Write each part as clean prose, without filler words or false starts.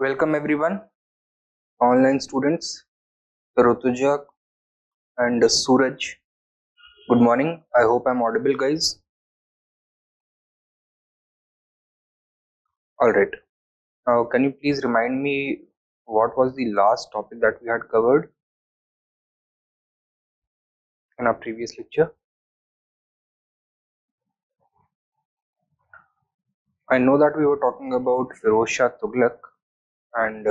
Welcome everyone, online students, Tughlaq and Suraj. Good morning. I hope I'm audible, guys. Alright. Now, can you please remind me what was the last topic that we had covered in our previous lecture? I know that we were talking about Feroz Shah Tughlaq, and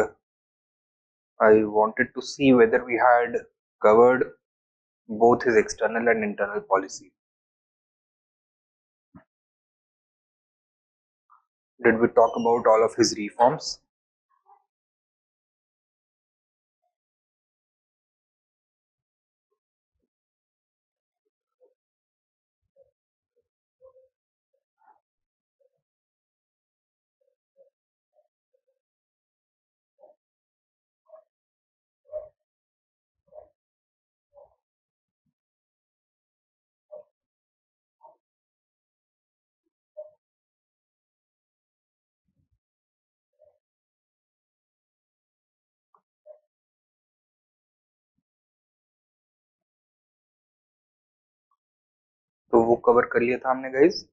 I wanted to see whether we had covered both his external and internal policy. Did we talk about all of his reforms? तो वो cover कर लिया था हमने guys.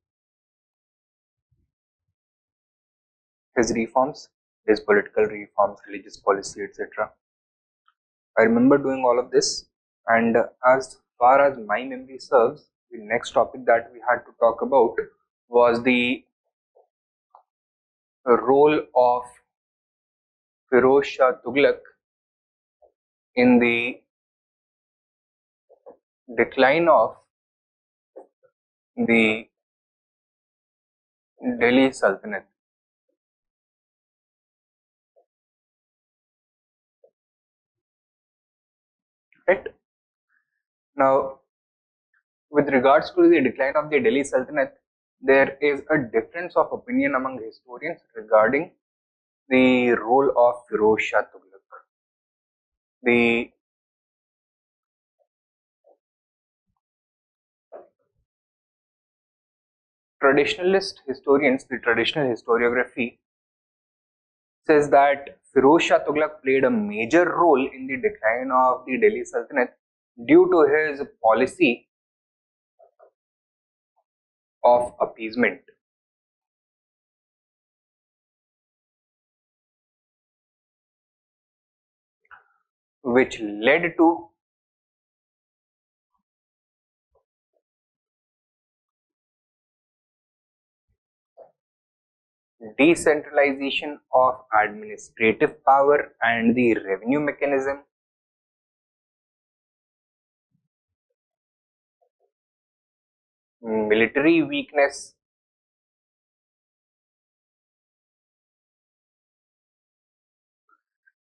His reforms, his political reforms, religious policy, etc. I remember doing all of this, and as far as my memory serves, the next topic that we had to talk about was the role of Feroz Shah Tughlaq in the decline of the Delhi Sultanate. Right? Now, with regards to the decline of the Delhi Sultanate, there is a difference of opinion among historians regarding the role of Feroz Shah Tughlaq. The traditionalist historians, the traditional historiography, says that Feroz Shah Tughlaq played a major role in the decline of the Delhi Sultanate due to his policy of appeasement. Which led to decentralization of administrative power and the revenue mechanism, military weakness,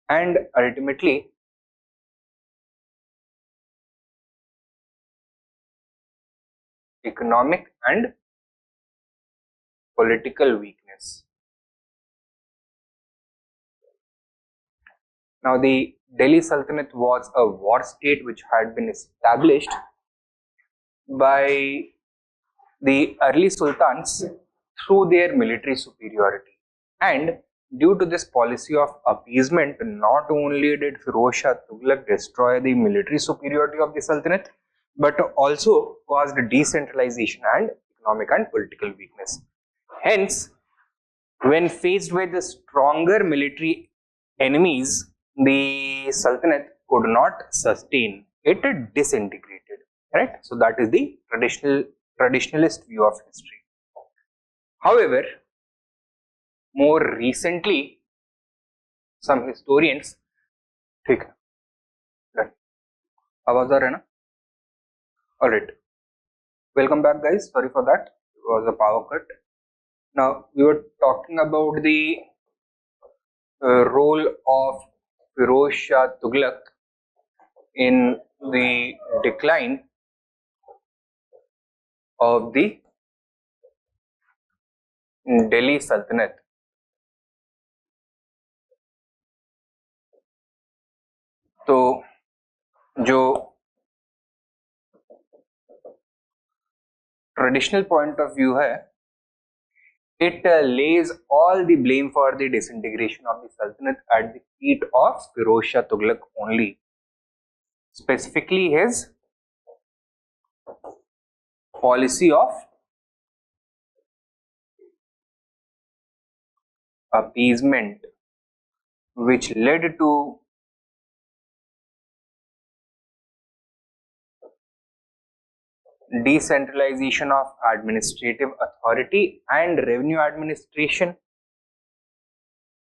and ultimately economic and political weakness. Now, the Delhi Sultanate was a war state which had been established by the early sultans through their military superiority. And due to this policy of appeasement, not only did Feroz Shah Tughlaq destroy the military superiority of the Sultanate, but also caused decentralization and economic and political weakness. Hence, when faced with the stronger military enemies, the Sultanate could not sustain. It disintegrated. Right? So that is the traditionalist view of history. However, more recently, some historians, ठीक है, done. आवाज आ रहा है ना? Alright. Welcome back, guys. Sorry for that. It was a power cut. Now, we were talking about the role of Feroz Shah Tughlaq in the decline of the Delhi Sultanate. तो जो traditional point of view है, it lays all the blame for the disintegration of the Sultanate at the feet of Feroz Shah Tughlaq only, specifically his policy of appeasement, which led to decentralization of administrative authority and revenue administration,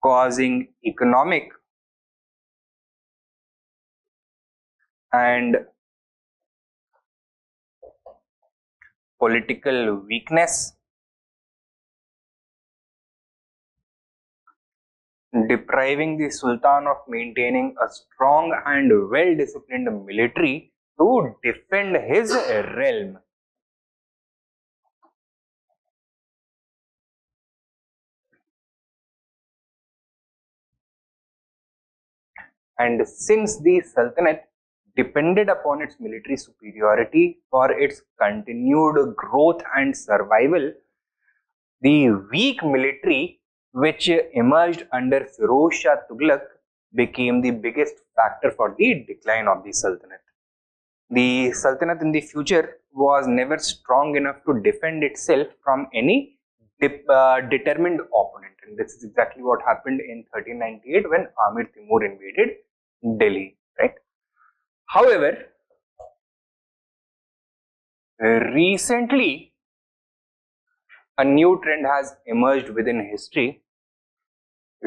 causing economic and political weakness, depriving the Sultan of maintaining a strong and well-disciplined military to defend his realm. And since the Sultanate depended upon its military superiority for its continued growth and survival, the weak military which emerged under Feroz Shah Tughlaq became the biggest factor for the decline of the Sultanate. The Sultanate in the future was never strong enough to defend itself from any determined opponent. And this is exactly what happened in 1398 when Amir Taimur invaded Delhi, right? However, recently a new trend has emerged within history,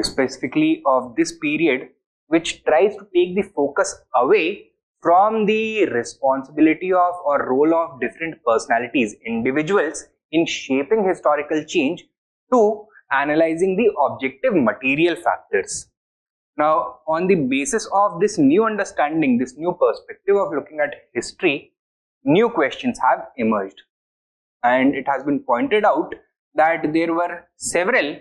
specifically of this period, which tries to take the focus away from the responsibility of or role of different personalities, individuals in shaping historical change to analyzing the objective material factors. Now, on the basis of this new understanding, this new perspective of looking at history, new questions have emerged. And it has been pointed out that there were several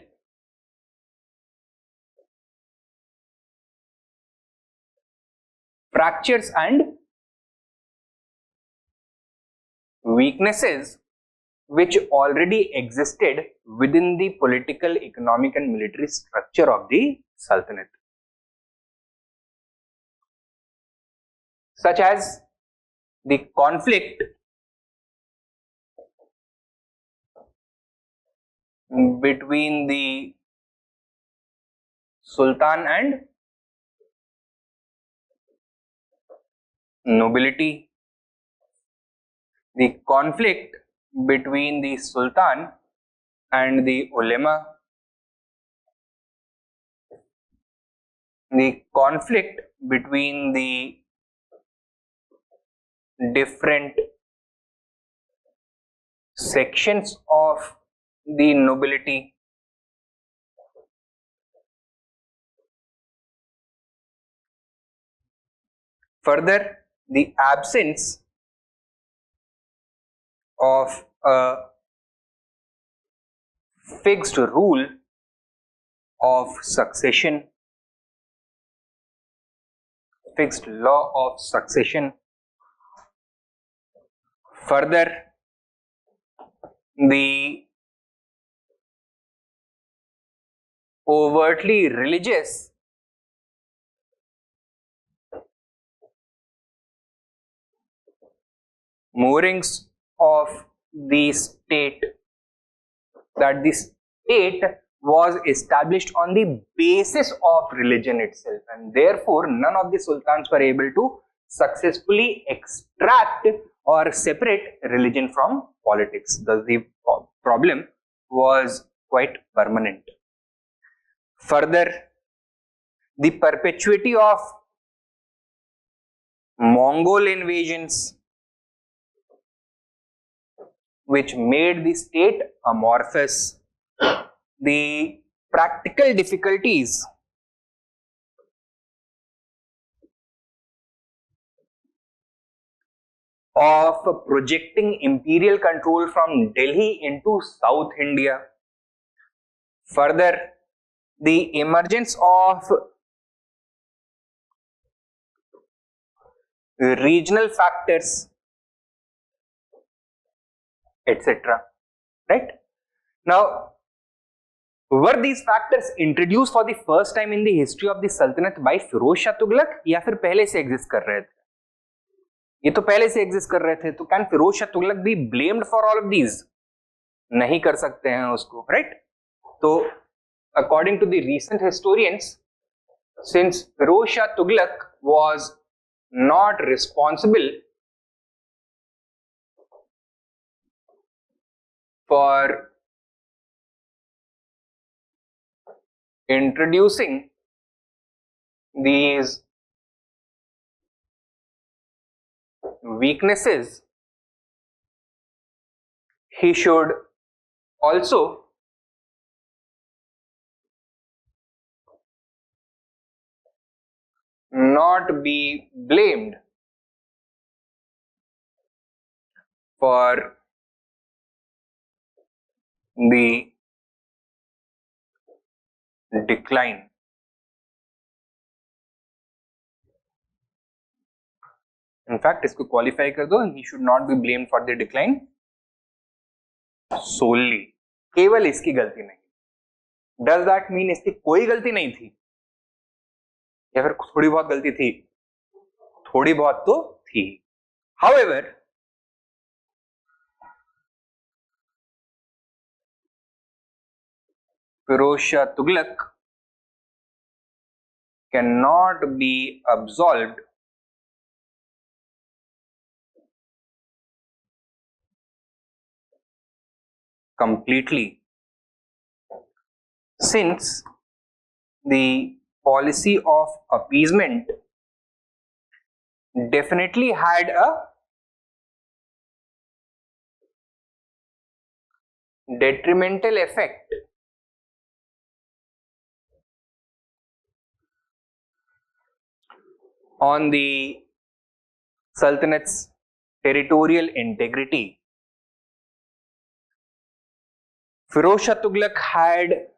fractures and weaknesses which already existed within the political, economic and military structure of the Sultanate, such as the conflict between the Sultan and nobility, the conflict between the Sultan and the ulema, the conflict between the different sections of the nobility, further the absence of a fixed rule of succession, fixed law of succession, further the overtly religious moorings of the state, that the state was established on the basis of religion itself, and therefore none of the sultans were able to successfully extract or separate religion from politics. Thus the problem was quite permanent. Further, the perpetuity of Mongol invasions, which made the state amorphous, the practical difficulties of projecting imperial control from Delhi into South India, further the emergence of regional factors, etc. Right? Now, Were these factors introduced for the first time in the history of the Sultanate by Feroz Shah Tughlaq या फिर पहले से exist कर रहे थे? ये तो पहले से एग्जिस्ट कर रहे थे, तो can Feroz Shah Tughlaq be blamed for all of these? नहीं कर सकते हैं उसको, राइट? तो according to the recent historians, since Feroz Shah Tughlaq was not responsible for introducing these weaknesses, he should also not be blamed for the decline. In fact, इसको qualify कर दो, he should not be blamed for the decline solely. केवल इसकी गलती नहीं. Does that mean इसकी कोई गलती नहीं थी या फिर थोड़ी बहुत गलती थी? थोड़ी बहुत तो थी. However, Feroz Shah Tughlaq cannot be absolved completely, since the policy of appeasement definitely had a detrimental effect on the Sultanate's territorial integrity. Feroz Shah Tughlaq had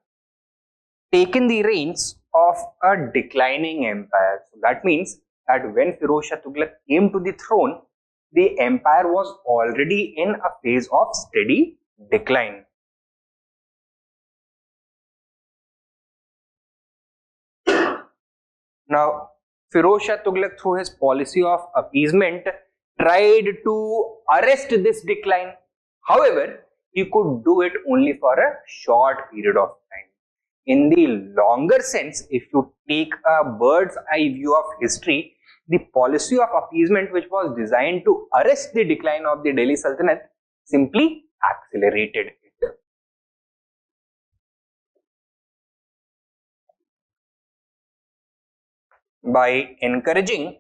taken the reins of a declining empire. So that means that when Feroz Shah Tughlaq came to the throne, the empire was already in a phase of steady decline. Now, Feroz Shah Tughlaq, through his policy of appeasement, tried to arrest this decline. However, he could do it only for a short period of time. In the longer sense, if you take a bird's eye view of history, the policy of appeasement, which was designed to arrest the decline of the Delhi Sultanate, simply accelerated it. By encouraging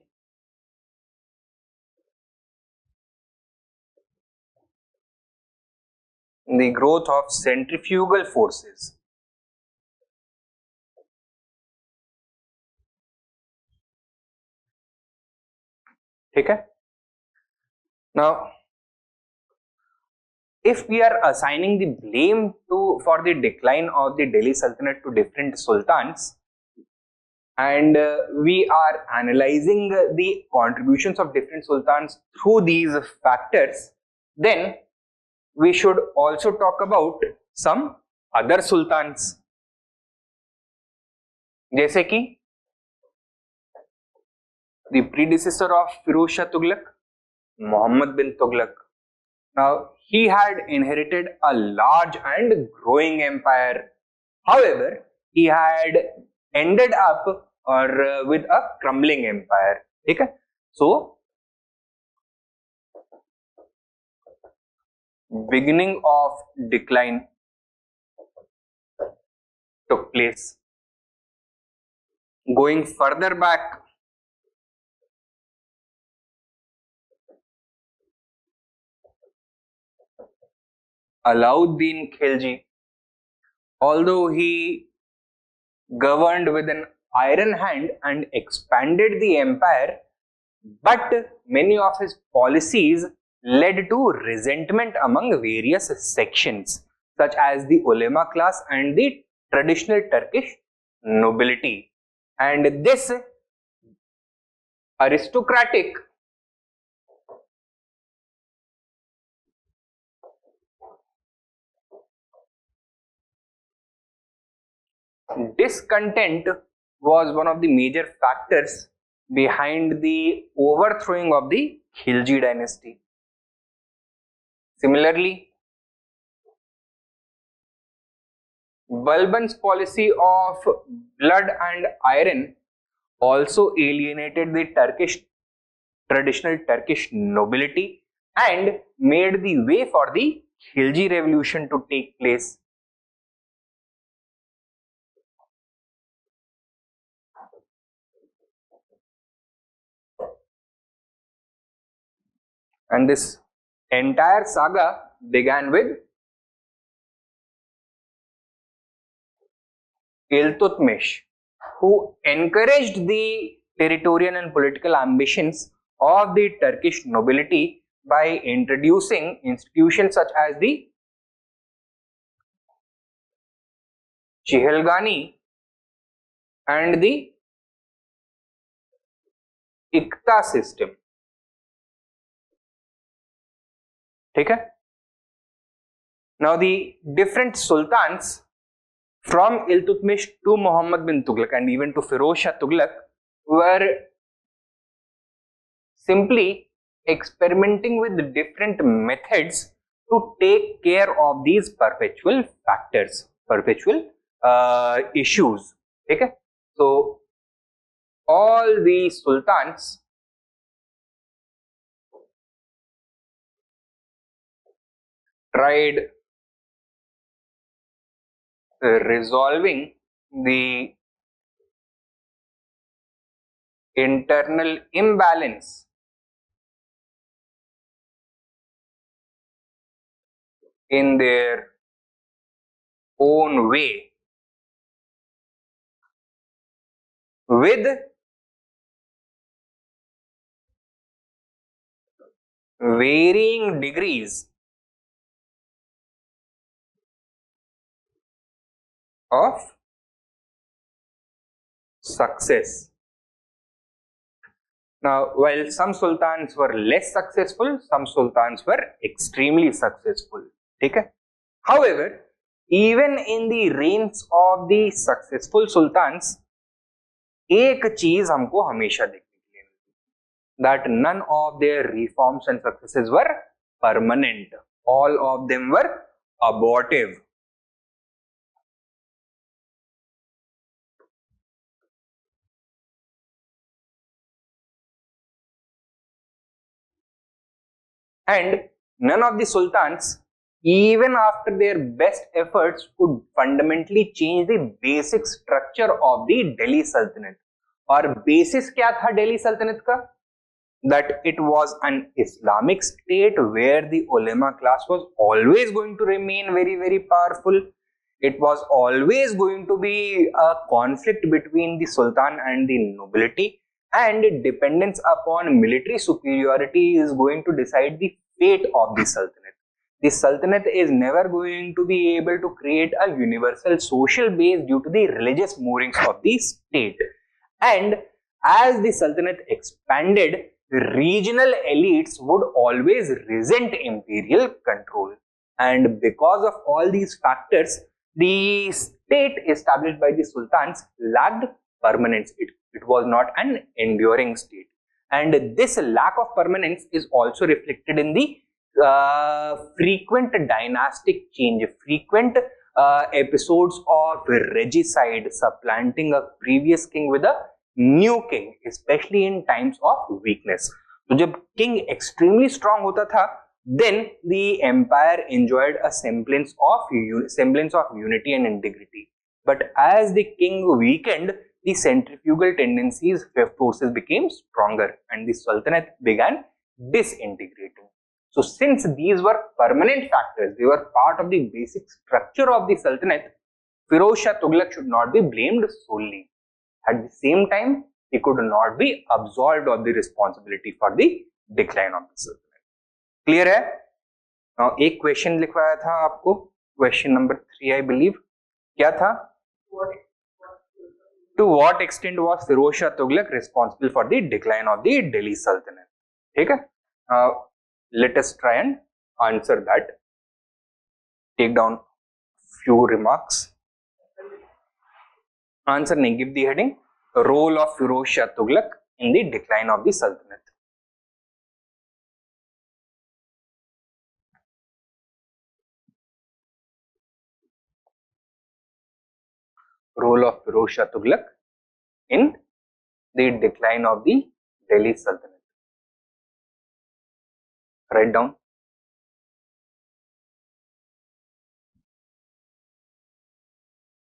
the growth of centrifugal forces. ठीक है? Now, if we are assigning the blame for the decline of the Delhi Sultanate to different sultans, and we are analyzing the contributions of different sultans through these factors, then we should also talk about some other sultans, जैसे कि the predecessor of Feroz Shah Tughlaq, Muhammad bin Tughlaq. Now, he had inherited a large and growing empire. However, he had ended up with a crumbling empire. ठीक है? So, beginning of decline took place. Going further back, Alauddin Khilji, although he governed with an iron hand and expanded the empire, but many of his policies led to resentment among various sections, such as the ulema class and the traditional Turkish nobility. And this aristocratic discontent was one of the major factors behind the overthrowing of the Khilji dynasty. Similarly, Balban's policy of blood and iron also alienated the traditional Turkish nobility and made the way for the Khilji revolution to take place. And this entire saga began with Iltutmish, who encouraged the territorial and political ambitions of the Turkish nobility by introducing institutions such as the Chihelgani and the Ikta system. ठीक है? Now the different sultans from Iltutmish to Muhammad bin Tughlaq and even to Feroz Shah Tughlaq were simply experimenting with different methods to take care of these perpetual factors, perpetual issues. Okay? So all the sultans tried resolving the internal imbalance in their own way with varying degrees of success. Now, while some sultans were less successful, some sultans were extremely successful. Okay? However, even in the reigns of the successful sultans, एक चीज हमको हमेशा देखने के लिए मिलती, that none of their reforms and successes were permanent. All of them were abortive. And none of the sultans, even after their best efforts, could fundamentally change the basic structure of the Delhi Sultanate. और basis क्या था Delhi Sultanate का? That it was an Islamic state where the ulama class was always going to remain very, very powerful. It was always going to be a conflict between the sultan and the nobility, and dependence upon military superiority is going to decide the fate of the sultanate. The sultanate is never going to be able to create a universal social base due to the religious moorings of the state. And as the sultanate expanded, regional elites would always resent imperial control. And because of all these factors, the state established by the sultans lacked permanence. It was not an enduring state. And this lack of permanence is also reflected in the frequent dynastic change, frequent episodes of regicide, supplanting a previous king with a new king, especially in times of weakness. So जब king extremely strong होता था, then the empire enjoyed a semblance of unity and integrity. But as the king weakened, the centrifugal tendencies forces became stronger and the sultanate began disintegrating. So since these were permanent factors, they were part of the basic structure of the sultanate, Feroz Shah Tughlaq should not be blamed solely. At the same time, he could not be absolved of the responsibility for the decline of the sultanate. Clear है? Now, एक question लिखवाया था आपको, question number 3 I believe, क्या था? To what extent was Feroz Shah Tughlaq responsible for the decline of the Delhi Sultanate? ठीक है? Let us try and answer that. Take down few remarks. Answer nahi, give the heading. Role of Feroz Shah Tughlaq in the decline of the Sultanate. Role of Feroz Shah Tughlaq in the decline of the Delhi Sultanate. Write down.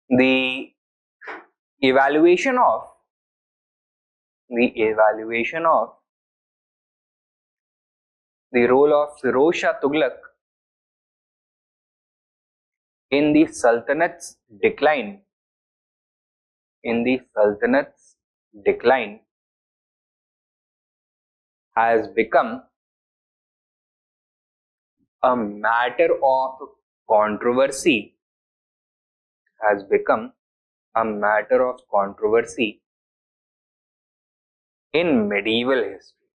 The evaluation of the role of Feroz Shah Tughlaq in the Sultanate's decline has become a matter of controversy in medieval history.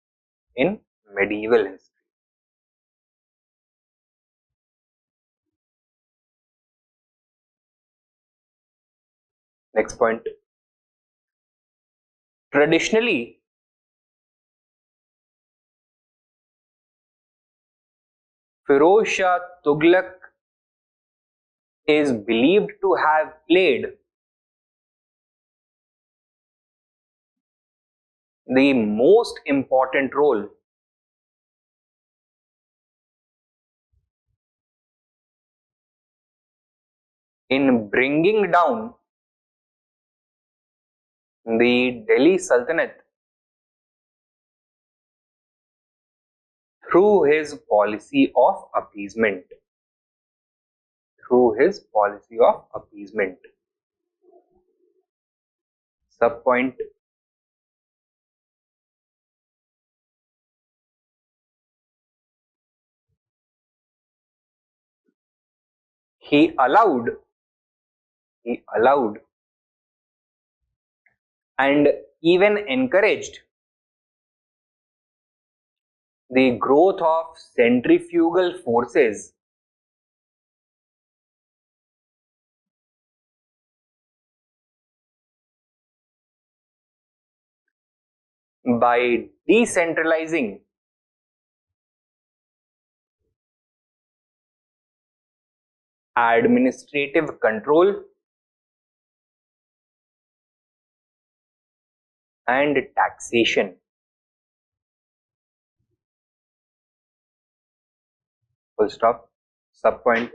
Next point. Traditionally, Feroz Shah Tughlaq is believed to have played the most important role in bringing down the Delhi Sultanate through his policy of appeasement. Subpoint. He allowed and even encouraged the growth of centrifugal forces by decentralizing administrative control and taxation. Full stop. Subpoint.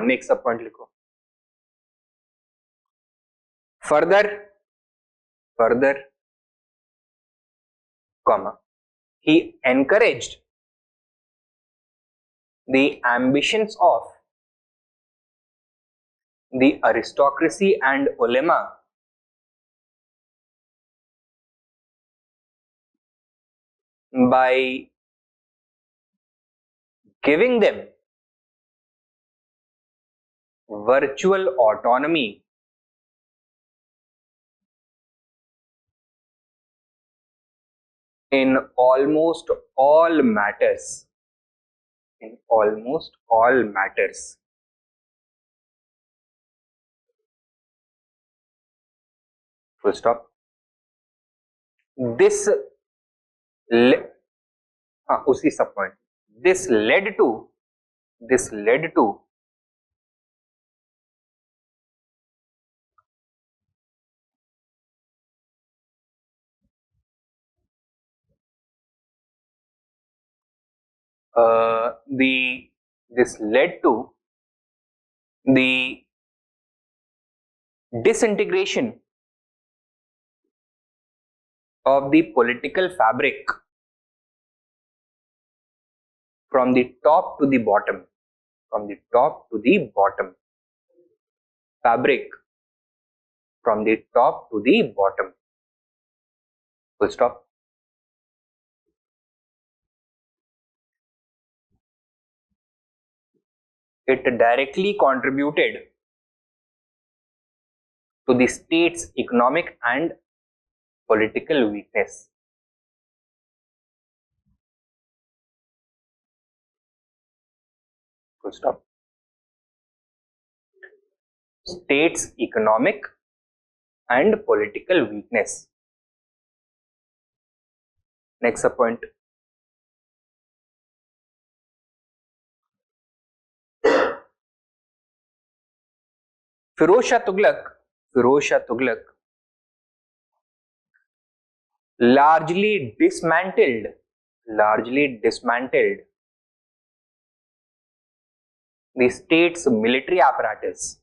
Next subpoint लिखो. Further, comma, he encouraged the ambitions of the aristocracy and ulema by giving them virtual autonomy in almost all matters. Full stop. उसी सब point. This led to the disintegration of the political fabric from the top to the bottom. Fabric from the top to the bottom. Full stop. It directly contributed to the state's economic and political weakness. Full stop. state's economic and political weakness. Next point. Feroz Shah Tughlaq largely dismantled the state's military apparatus.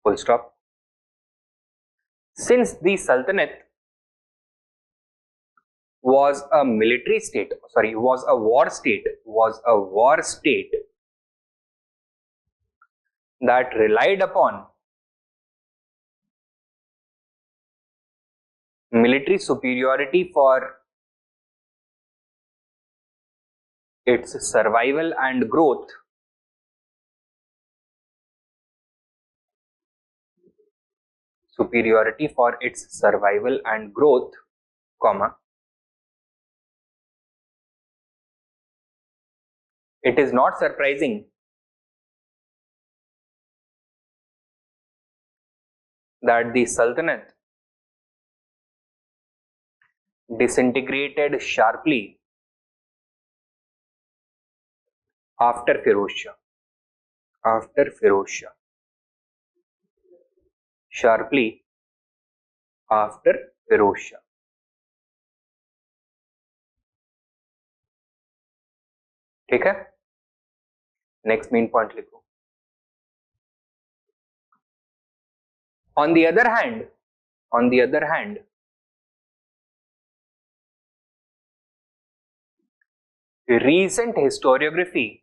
Full stop. Since the Sultanate was a military state, was a war state that relied upon military superiority for its survival and growth. It is not surprising that the Sultanate disintegrated sharply after Feroz Shah. ठीक है, next main point लिखो. On the other hand, recent historiography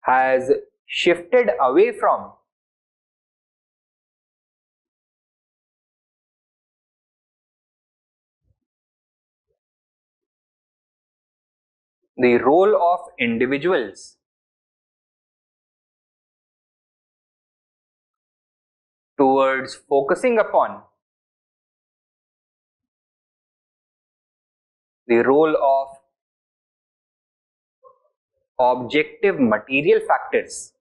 has shifted away from the role of individuals towards focusing upon the role of objective material factors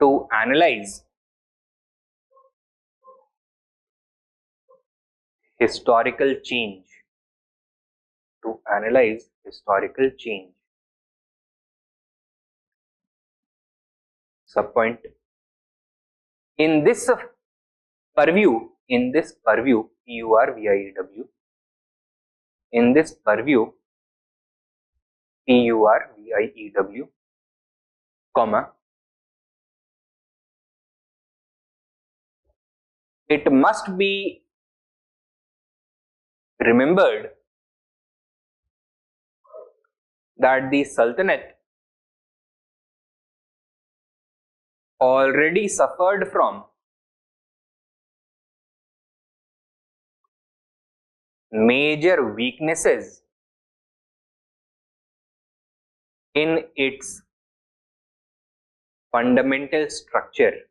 to analyze historical change. Subpoint. In this purview, PURVIEW, comma, it must be remembered that the Sultanate already suffered from major weaknesses in its fundamental structure.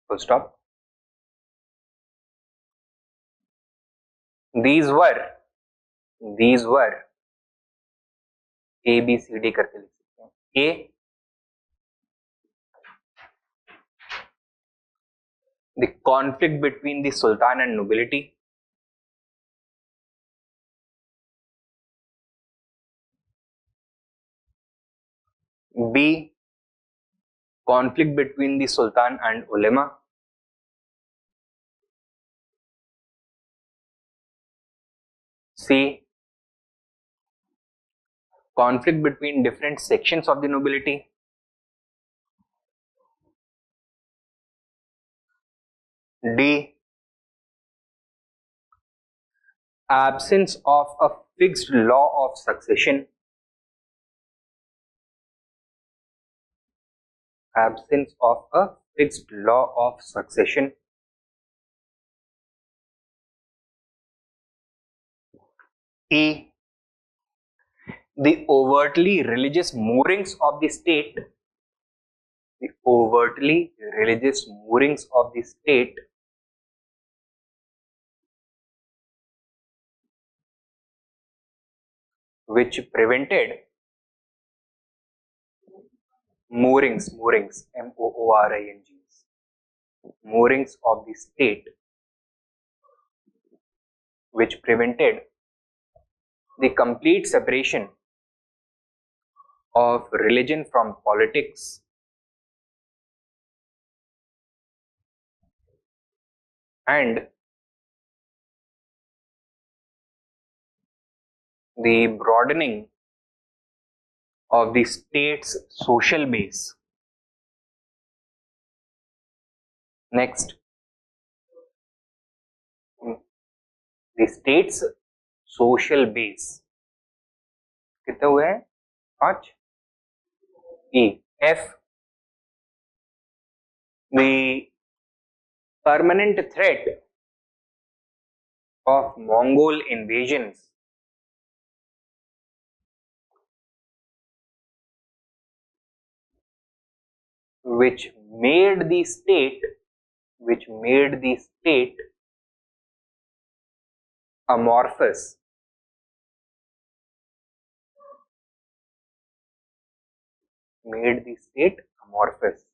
Full stop. These were A B C D करके लिख सकते हैं. A, the conflict between the Sultan and nobility. B, conflict between the Sultan and ulema. C, conflict between different sections of the nobility. D, absence of a fixed law of succession. A. The overtly religious moorings of the state. The overtly religious moorings of the state which prevented moorings, moorings, moorings of the state which prevented the complete separation of religion from politics and the broadening of the state's social base. Next, the state's social base. कितने हुए हैं? 5. E. F. The permanent threat of Mongol invasions which made the state amorphous. Made the state amorphous.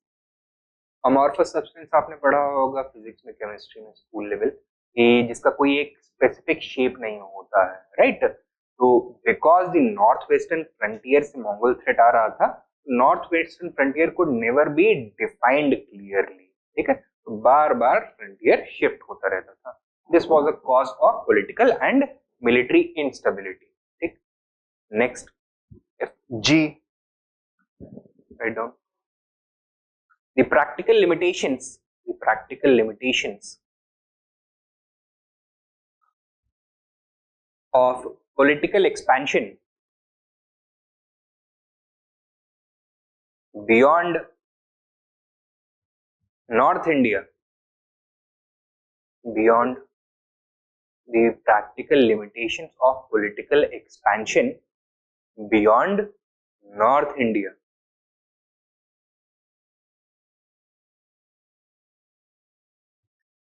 Amorphous substance आपने पढ़ा होगा physics में, chemistry में, school level, कि जिसका कोई एक स्पेसिफिक शेप नहीं होता है, राइट? तो because the north western frontier से मंगोल थ्रेट आ रहा था, north western frontier could never be defined clearly, ठीक है? तो बार बार फ्रंटियर शिफ्ट होता रहता था. This was a cause of political and military instability. ठीक. नेक्स्ट, जी, write down. The practical limitations of political expansion beyond North India, beyond the practical limitations of political expansion beyond North India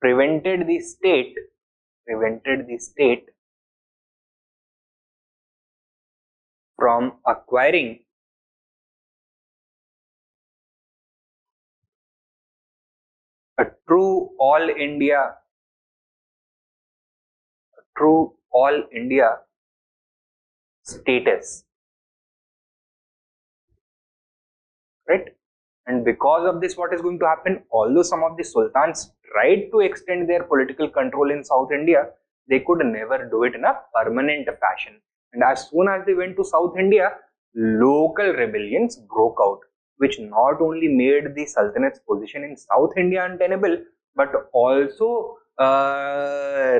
prevented the state from acquiring a true all India status, right? And because of this, what is going to happen? Although some of the sultans tried to extend their political control in South India, they could never do it in a permanent fashion. And as soon as they went to South India, local rebellions broke out, which not only made the Sultanate's position in South India untenable, but also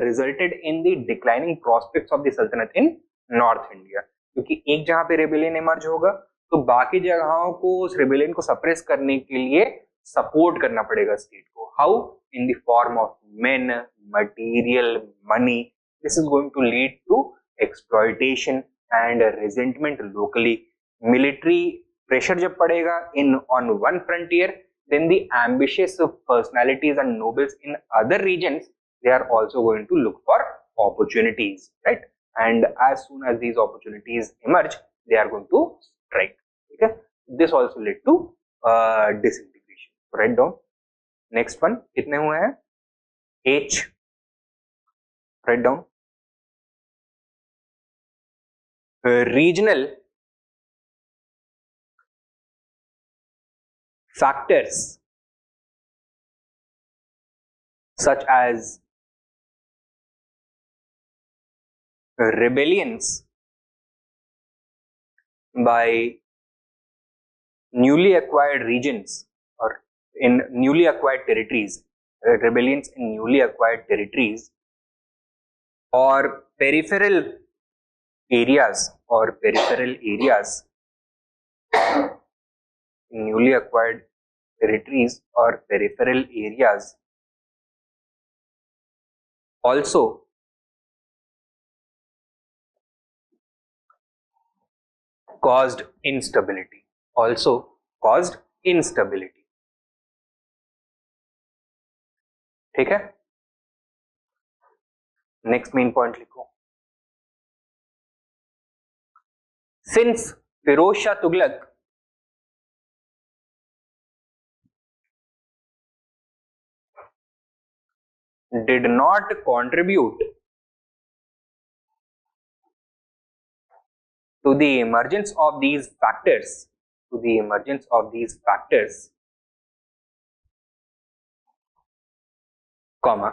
resulted in the declining prospects of the Sultanate in North India. क्योंकि एक जहां पे rebellion emerge होगा, तो बाकी जगहों को उस रेबेलियन को सप्रेस करने के लिए सपोर्ट करना पड़ेगा स्टेट को. How? In the form of men, material, money. This is going to lead to exploitation and resentment locally. Military pressure जब पड़ेगा in on one frontier, then the ambitious personalities and nobles in other regions, they are also going to look for opportunities, right? And as soon as these opportunities emerge, they are going to strike. Okay, this also led to disintegration. Write down. Next one, कितने हुए हैं? H. Write down. Regional factors such as rebellions by newly acquired regions or in newly acquired territories, rebellions in newly acquired territories or peripheral areas newly acquired territories or peripheral areas also caused instability. Also caused instability. ठीक है, next main point लिखो. Since Feroz Shah Tughlaq did not contribute to the emergence of these factors, comma,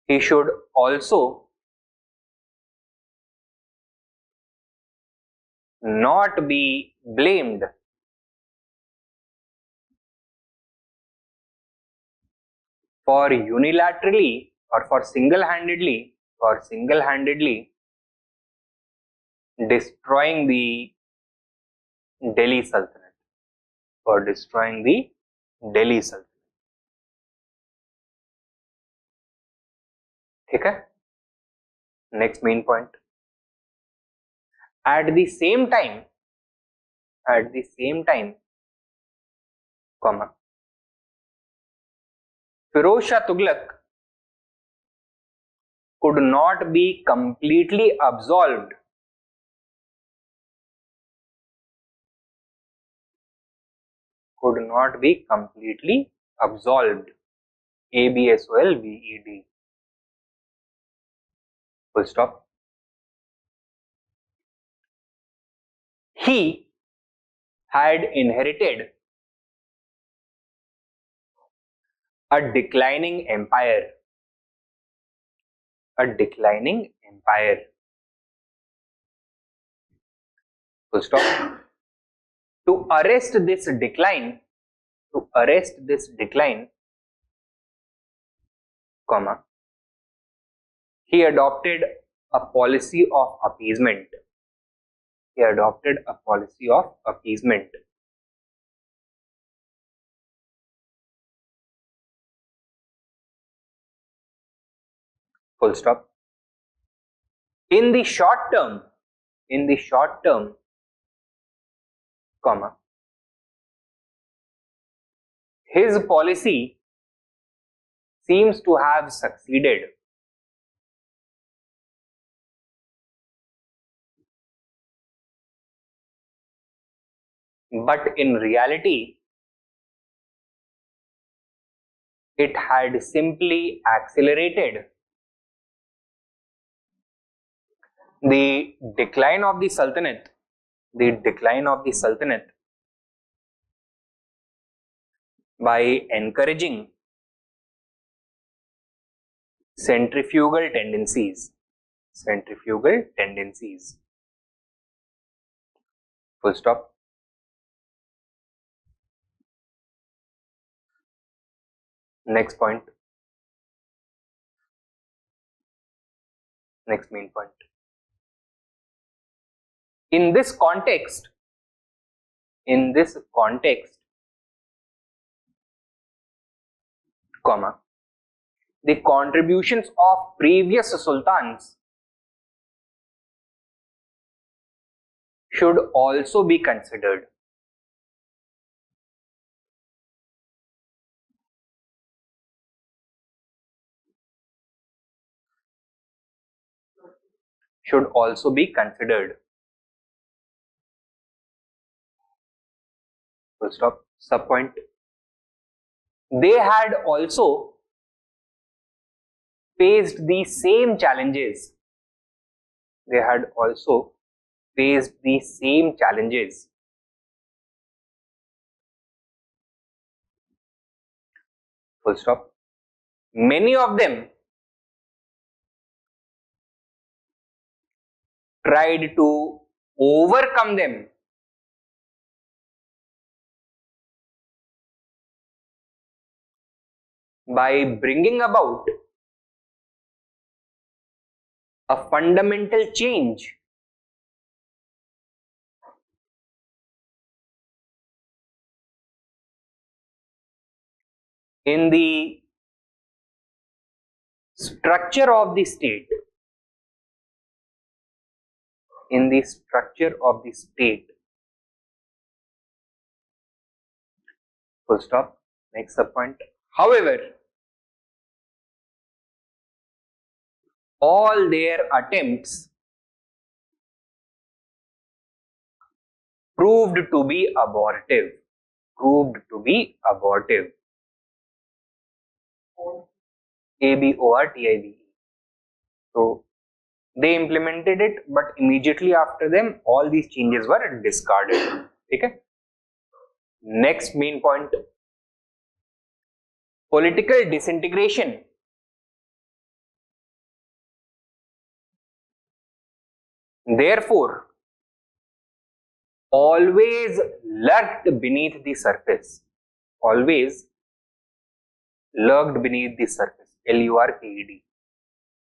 he should also not be blamed for unilaterally or for single-handedly destroying the Delhi Sultanate, ठीक है. Next main point. At the same time, comma, Feroz Shah Tughlaq could not be completely absolved ABSOLVED, full stop. He had inherited a declining empire, full stop. To arrest this decline, comma, he adopted a policy of appeasement. Full stop. In the short term, comma, his policy seems to have succeeded, but in reality it had simply accelerated the decline of the Sultanate, by encouraging centrifugal tendencies. Full stop. Next point. Next main point. In this context, comma, the contributions of previous sultans should also be considered. Full stop. Sub point. They had also faced the same challenges. Full stop. Many of them tried to overcome them by bringing about a fundamental change in the structure of the state. in the structure of the state. Full stop. Next subpoint. However, all their attempts proved to be abortive. Proved to be abortive. ABORTIVE. So they implemented it, but immediately after them, all these changes were discarded. Okay. Next main point: political disintegration. Therefore, always lurked beneath the surface. Always lurked beneath the surface. LURKED.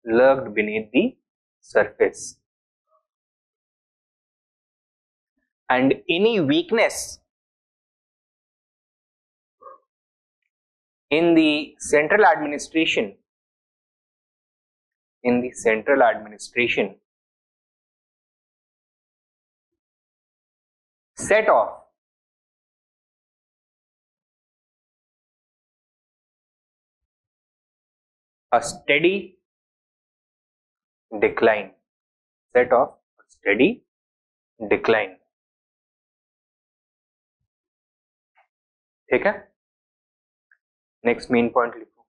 Lurked beneath the surface. And any weakness in the central administration, set off a steady decline. Set off a steady decline. ठीक है? Next main point लिखो.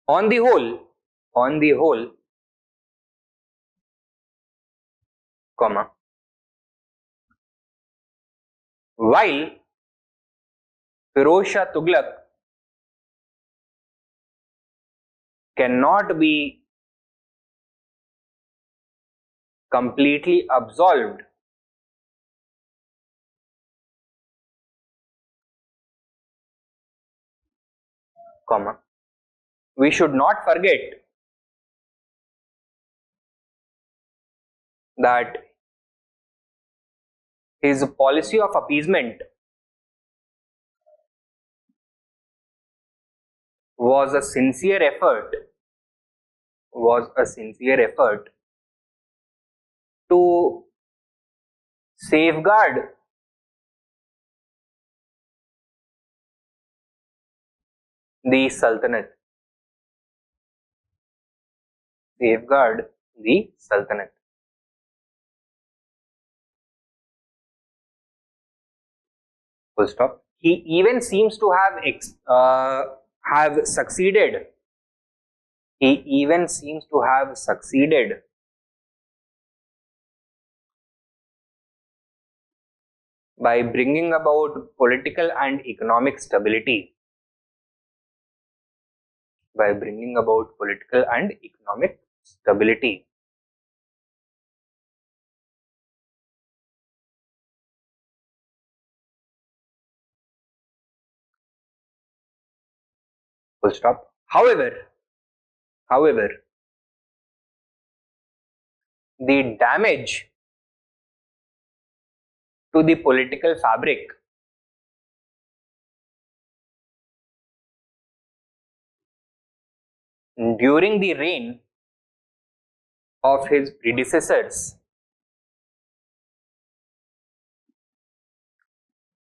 On the whole, comma, while Feroz Shah Tughlaq cannot be completely absolved comma, we should not forget that his policy of appeasement was a sincere effort to safeguard the Sultanate. Safeguard the Sultanate. Full stop. He even seems to have succeeded. He even seems to have succeeded by bringing about political and economic stability. By bringing about political and economic stability. Full stop. However, the damage to the political fabric during the reign of his predecessors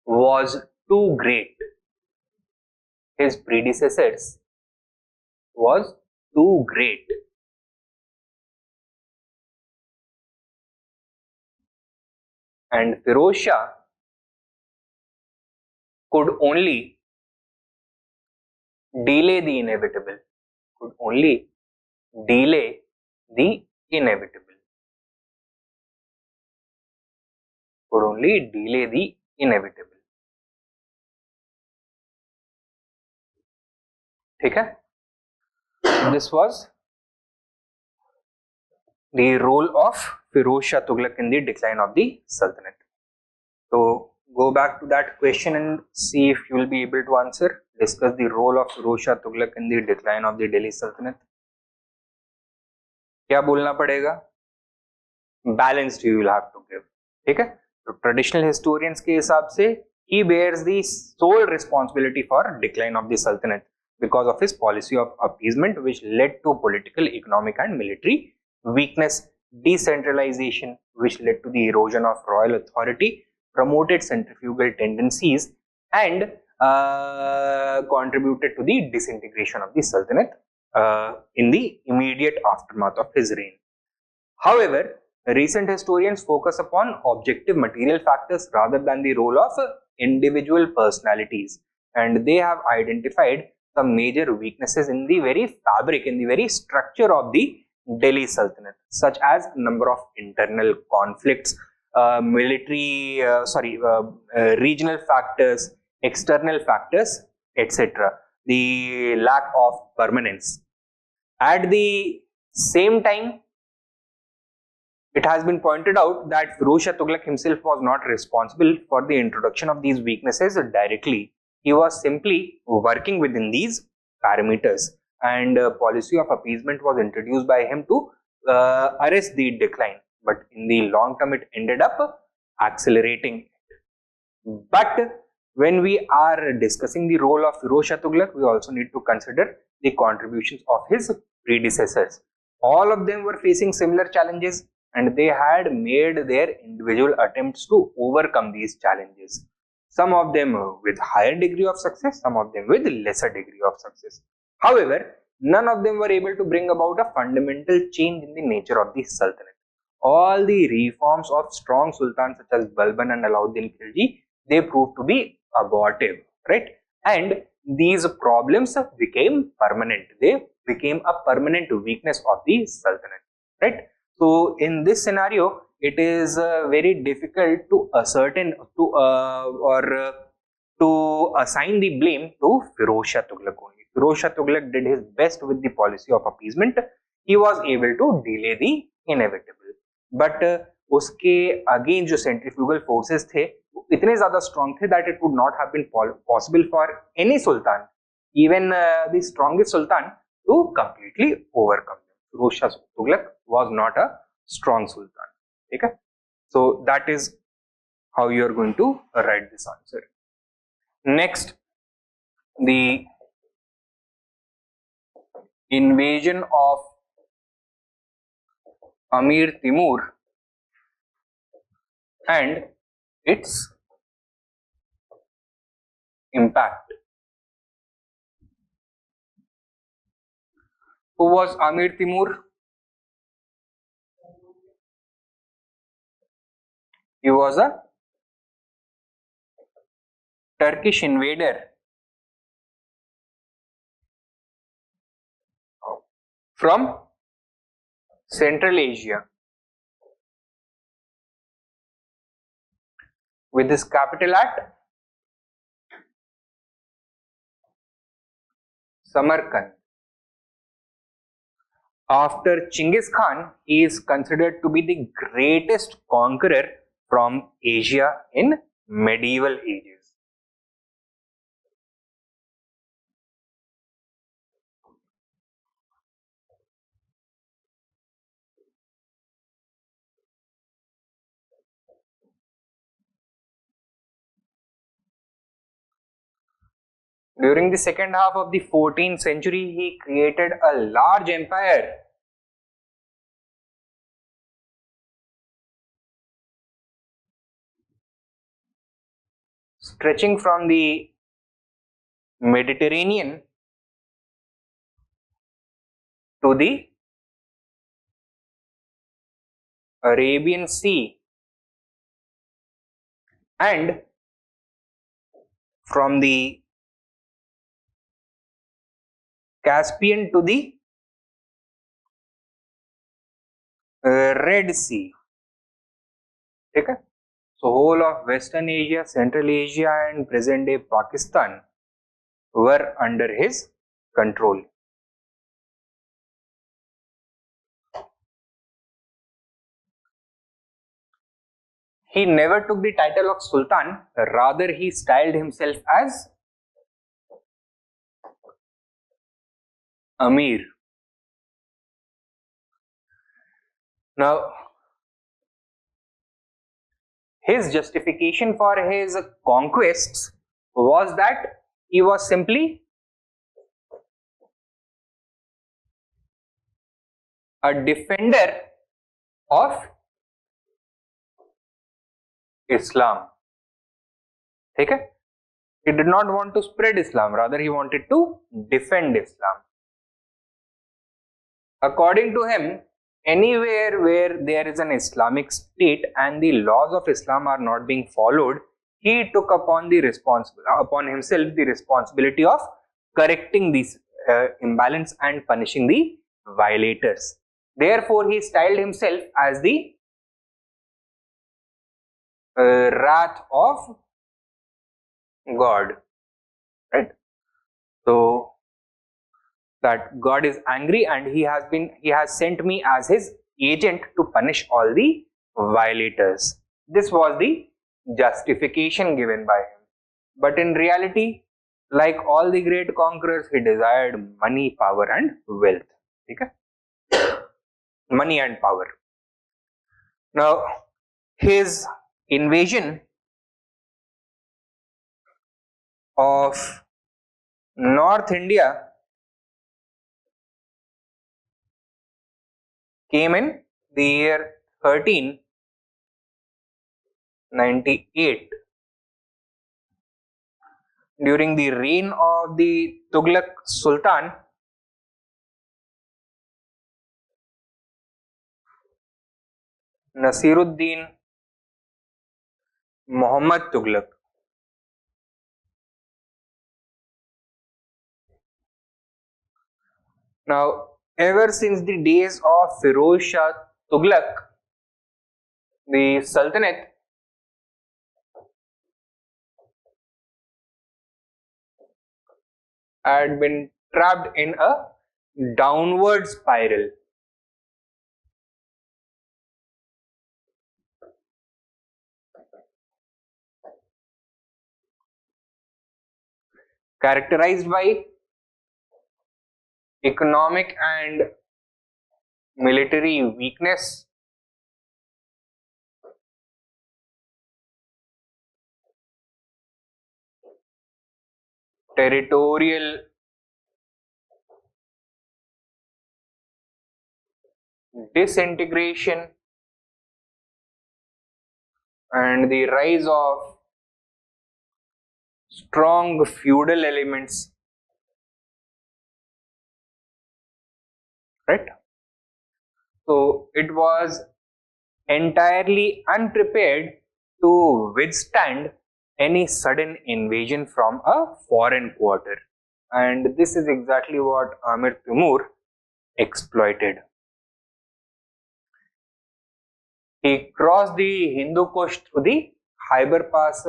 was too great. His predecessors was too great. And Feroz Shah could only delay the inevitable. Could only delay the inevitable. Could only delay the inevitable. ठीक है? This was the role of Feroz Shah Tughlaq in the decline of the Sultanate. So go back to that question and see if you will be able to answer. Discuss the role of Feroz Shah Tughlaq in the decline of the Delhi Sultanate. क्या बोलना पड़ेगा? Balanced you will have to give. ठीक है? तो traditional historians के हिसाब से he bears the sole responsibility for decline of the Sultanate. because of his policy of appeasement, which led to political, economic, and military weakness, decentralization, which led to the erosion of royal authority, promoted centrifugal tendencies, and contributed to the disintegration of the Sultanate in the immediate aftermath of his reign. However, recent historians focus upon objective material factors rather than the role of individual personalities, and they have identified some major weaknesses in the very fabric, in the very structure of the Delhi Sultanate, such as number of internal conflicts, regional factors, external factors, etc. The lack of permanence. At the same time, it has been pointed out that Feroz Shah Tughlaq himself was not responsible for the introduction of these weaknesses directly. He was simply working within these parameters, and a policy of appeasement was introduced by him to arrest the decline. But in the long term, it ended up accelerating. But when we are discussing the role of Feroz Shah Tughlaq, we also need to consider the contributions of his predecessors. All of them were facing similar challenges, and they had made their individual attempts to overcome these challenges. Some of them with higher degree of success, some of them with lesser degree of success. However, none of them were able to bring about a fundamental change in the nature of the Sultanate. All the reforms of strong sultans such as Balban and Alauddin Khilji, they proved to be abortive, right? And these problems became permanent. They became a permanent weakness of the Sultanate, right? So in this scenario, it is very difficult to ascertain to assign the blame to Feroz Shah Tughlaq only. Feroz Shah Tughlaq did his best with the policy of appeasement. He was able to delay the inevitable. But उसके again जो centrifugal forces थे वो इतने ज्यादा strong थे that it would not have been possible for any sultan, even the strongest sultan, to completely overcome them. Feroz Shah Tughlaq was not a strong sultan. Okay, so that is how you are going to write this answer. Next, the invasion of Amir Taimur and its impact. Who was Amir Taimur? He was a Turkish invader from Central Asia with his capital at Samarkand. After Chinggis Khan, he is considered to be the greatest conqueror from Asia in medieval ages. During the second half of the 14th century, he created a large empire stretching from the Mediterranean to the Arabian Sea and from the Caspian to the Red Sea. Okay? So whole of Western Asia, Central Asia and present day Pakistan were under his control. He never took the title of Sultan, rather he styled himself as Amir. Now, his justification for his conquests was that he was simply a defender of Islam. ठीक है? He did not want to spread Islam, rather he wanted to defend Islam. According to him, anywhere where there is an Islamic state and the laws of Islam are not being followed, he took upon himself the responsibility of correcting this imbalance and punishing the violators. Therefore, he styled himself as the wrath of God, right? So that God is angry and he has sent me as his agent to punish all the violators. This was the justification given by him. But in reality, like all the great conquerors, he desired money, power and wealth. Okay? Money and power. Now, his invasion of North India came in the year 1398 during the reign of the Tughlaq Sultan Nasiruddin Muhammad Tughlaq. Now, ever since the days of Feroz Shah Tughlaq, the Sultanate had been trapped in a downward spiral. Characterized by economic and military weakness, territorial disintegration, and the rise of strong feudal elements, right? So it was entirely unprepared to withstand any sudden invasion from a foreign quarter, and this is exactly what Amir Taimur exploited. He crossed the Hindu Kush through the Khyber Pass,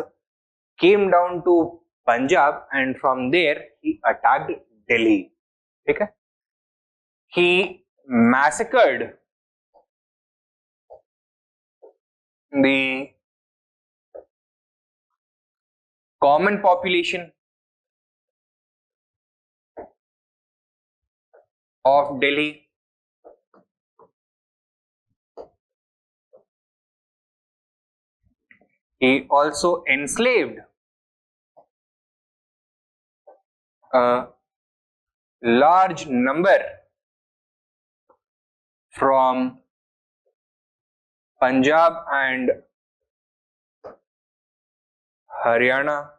came down to Punjab, and from there he attacked Delhi. Okay? He massacred the common population of Delhi. He also enslaved a large number from Punjab and Haryana.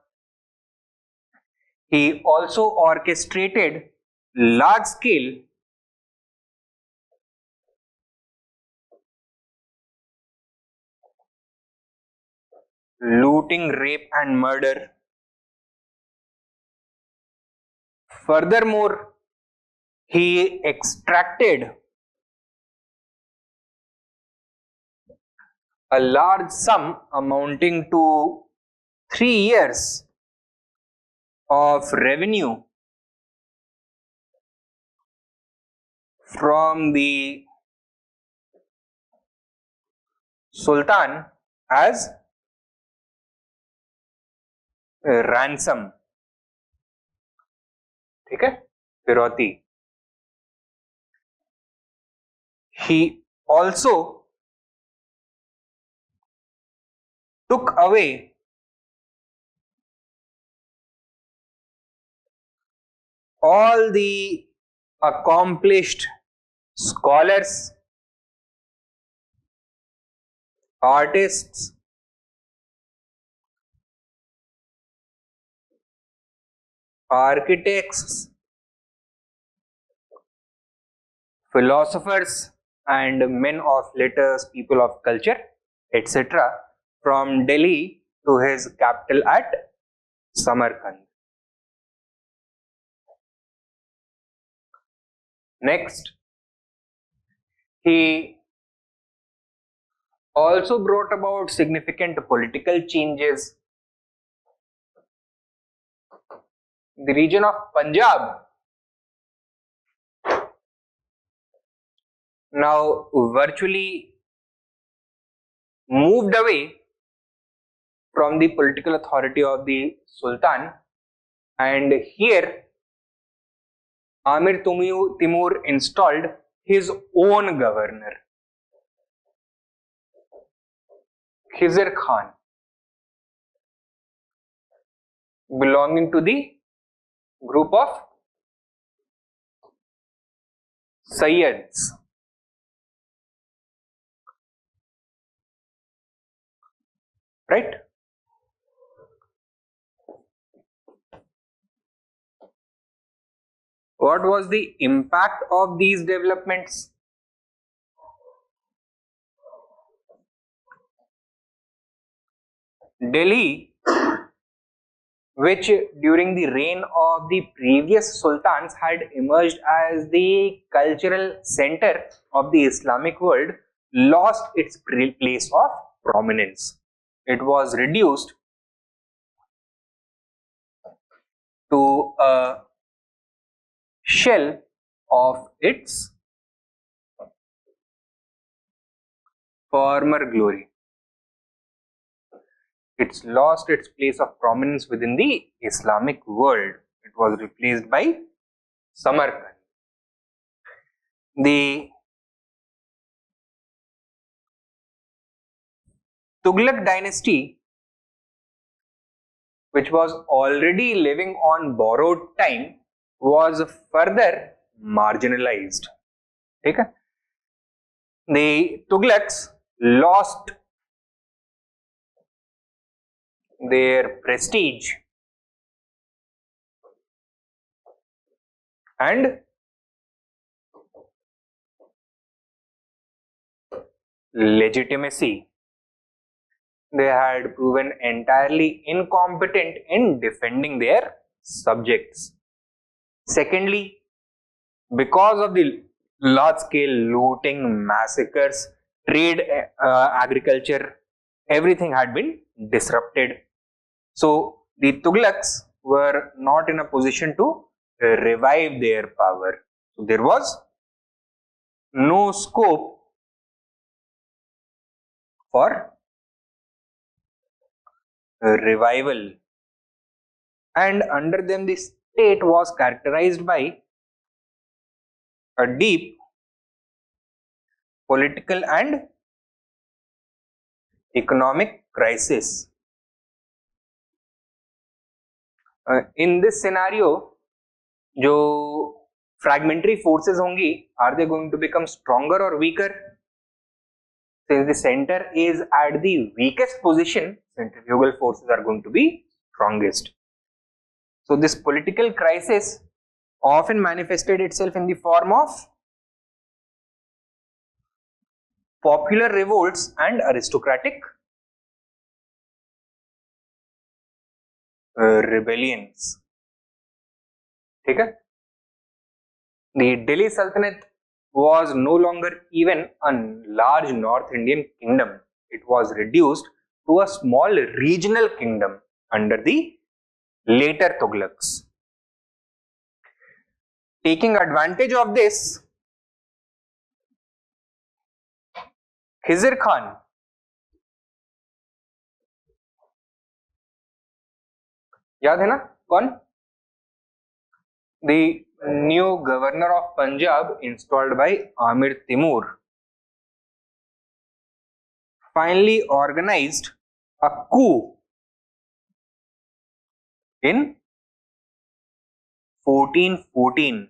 He also orchestrated large-scale looting, rape and murder. Furthermore, he extracted a large sum amounting to 3 years of revenue from the Sultan as ransom. ठीक है? Firoti. He also took away all the accomplished scholars, artists, architects, philosophers, and men of letters, people of culture, etc., from Delhi to his capital at Samarkand. Next, he also brought about significant political changes. The region of Punjab now virtually moved away from the political authority of the Sultan, and here Amir Timur installed his own governor, Khizr Khan, belonging to the group of Sayyids. Right? What was the impact of these developments? Delhi, which during the reign of the previous sultans had emerged as the cultural center of the Islamic world, lost its place of prominence. It was reduced to a shell of its former glory. It's lost its place of prominence within the Islamic world. It was replaced by Samarkand. The Tughlaq dynasty, which was already living on borrowed time, was further marginalized. Okay? The Tughlaqs lost their prestige and legitimacy. They had proven entirely incompetent in defending their subjects. Secondly, because of the large-scale looting, massacres, trade, agriculture, everything had been disrupted. So the Tughlaqs were not in a position to revive their power. So there was no scope for revival, and under them the state was characterized by a deep political and economic crisis. In this scenario, जो fragmentary forces होंगी, are they going to become stronger or weaker? Since the center is at the weakest position, centrifugal forces are going to be strongest. So this political crisis often manifested itself in the form of popular revolts and aristocratic rebellions. Okay? The Delhi Sultanate was no longer even a large North Indian kingdom. It was reduced to a small regional kingdom under the later Tughlaqs. Taking advantage of this, Khizr Khan याद है ना कौन? The new governor of Punjab installed by Amir Taimur finally organized a coup in 1414.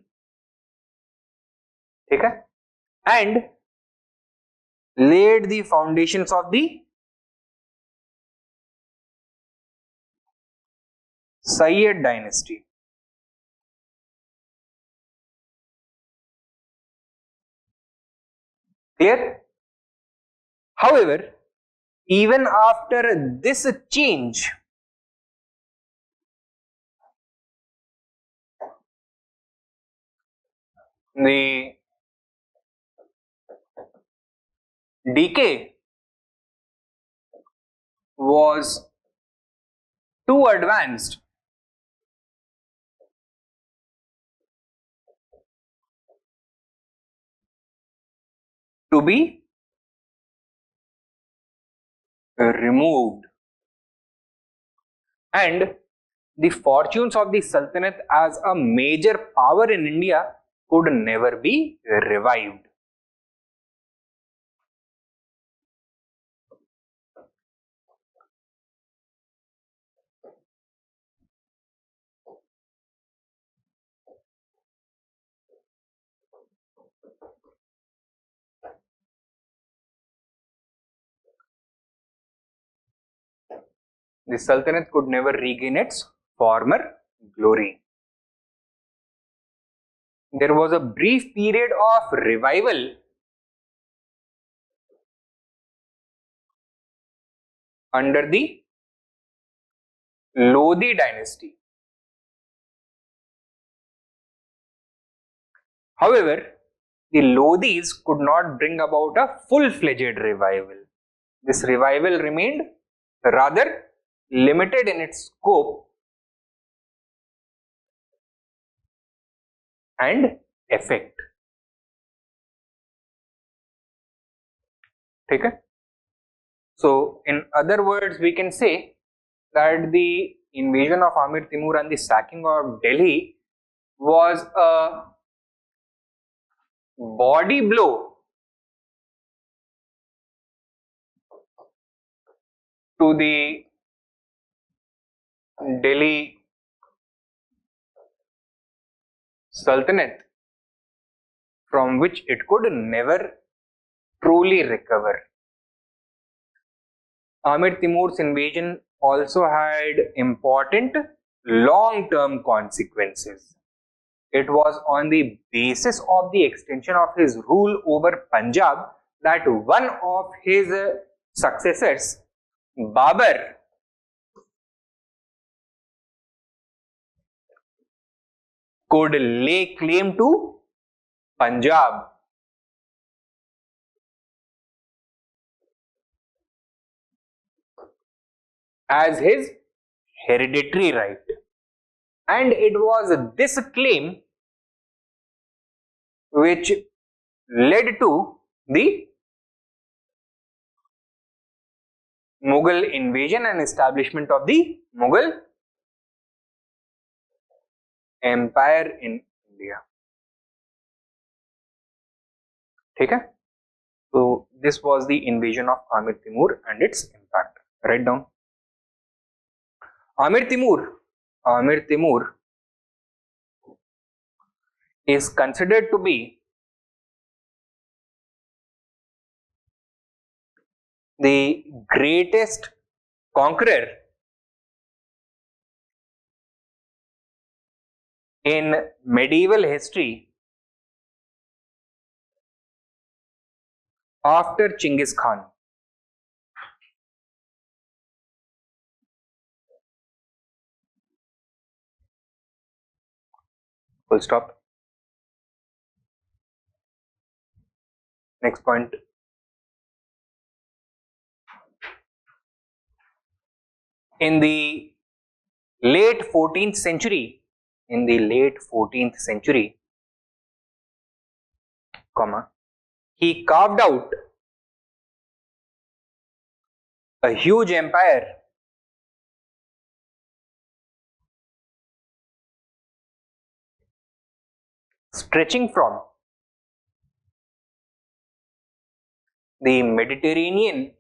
ठीक है? and laid the foundations of the Sayyid dynasty. Clear? However, even after this change, the decay was too advanced to be removed, and the fortunes of the Sultanate as a major power in India could never be revived. The Sultanate could never regain its former glory. There was a brief period of revival under the Lodi dynasty. However, the Lodis could not bring about a full-fledged revival. This revival remained rather limited in its scope and effect. Okay? So, in other words, we can say that the invasion of Amir Taimur and the sacking of Delhi was a body blow to the Delhi Sultanate, from which it could never truly recover. Amir Timur's invasion also had important long-term consequences. It was on the basis of the extension of his rule over Punjab that one of his successors, Babur, could lay claim to Punjab as his hereditary right. And it was this claim which led to the Mughal invasion and establishment of the Mughal Empire in India. Okay? So this was the invasion of Amir Timur and its impact. Write down. Amir Timur is considered to be the greatest conqueror in medieval history after Chinggis Khan. Full stop. Next point. In the late 14th century, he carved out a huge empire stretching from the Mediterranean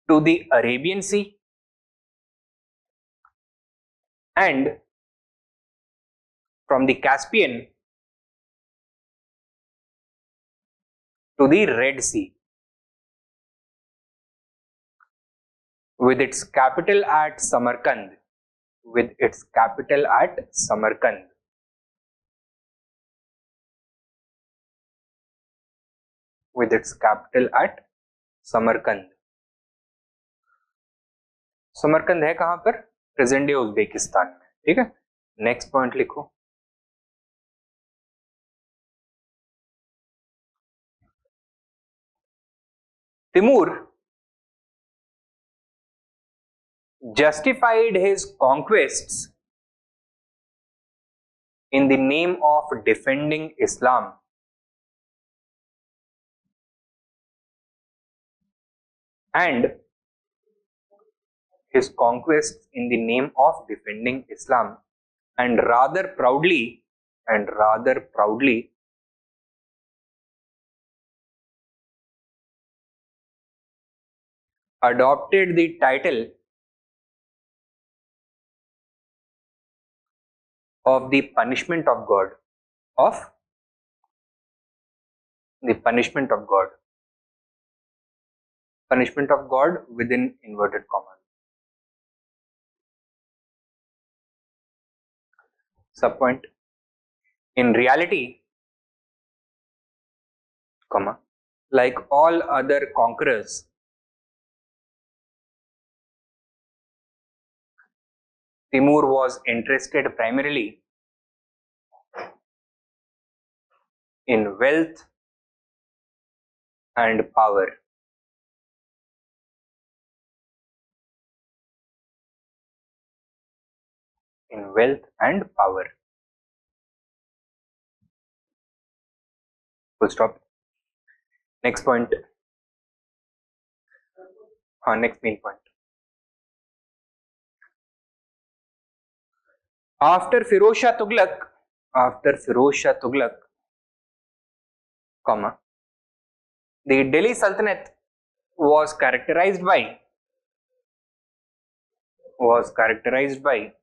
to the Arabian Sea and from the Caspian to the Red Sea, with its capital at Samarkand, with its capital at Samarkand. With its capital at Samarkand. Samarkand है कहां पर? Present day Uzbekistan में. ठीक है, next point लिखो. Timur justified his conquests in the name of defending Islam. And his conquests in the name of defending Islam, and rather proudly adopted the title of the punishment of God, punishment of God within inverted commas. Subpoint. In reality, like all other conquerors, Timur was interested primarily in wealth and power. In wealth and power. Full stop. Next point. Next main point. After Feroz Shah Tughlaq, the Delhi Sultanate was characterized by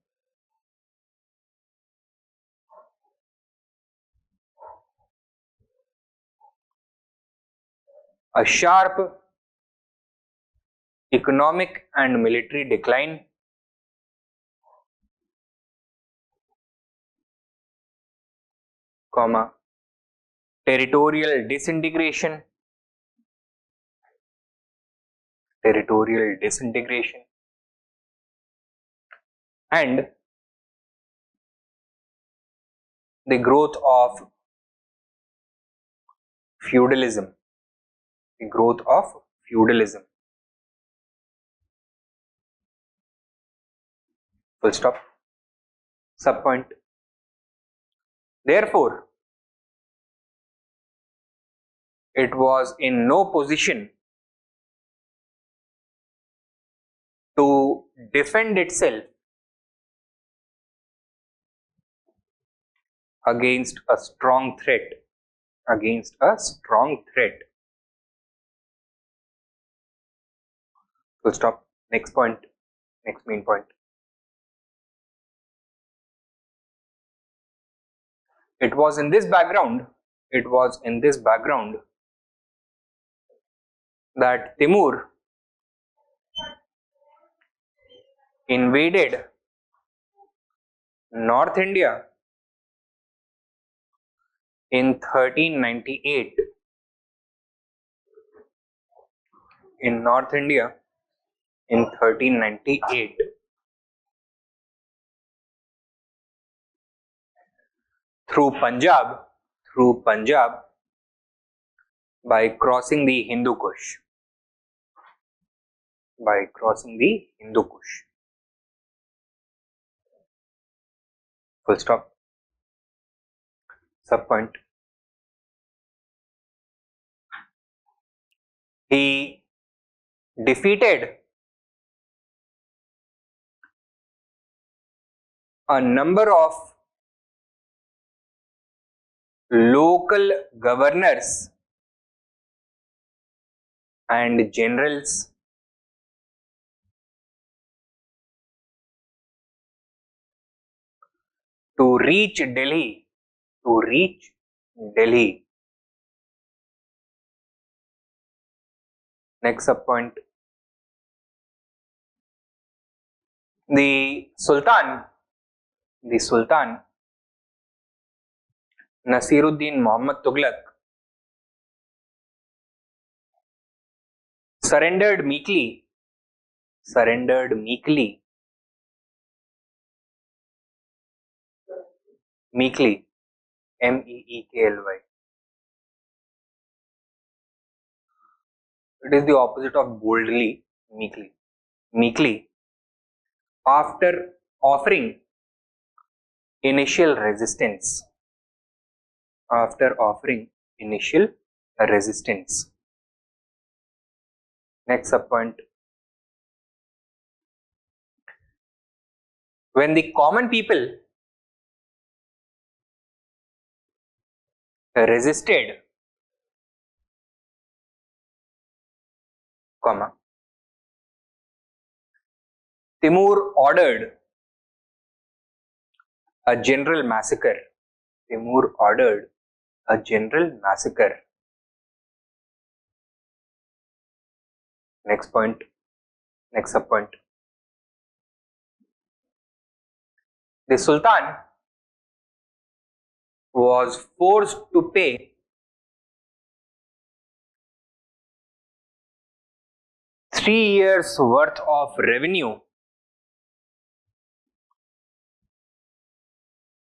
a sharp economic and military decline, territorial disintegration, and the growth of feudalism. Full stop. Subpoint. Therefore, it was in no position to defend itself against a strong threat. Full stop. Next point. Next main point. It was in this background that Timur invaded North India in 1398. Through Punjab by crossing the Hindu Kush. Full stop. Subpoint. He defeated a number of local governors and generals to reach Delhi. To reach Delhi. Next subpoint. The Sultan Nasiruddin Muhammad Tughlaq surrendered meekly, Meekly. It is the opposite of boldly, meekly, after offering initial resistance. Next subpoint. When the common people resisted, Timur ordered a general massacre. Next subpoint. The Sultan was forced to pay 3 years worth of revenue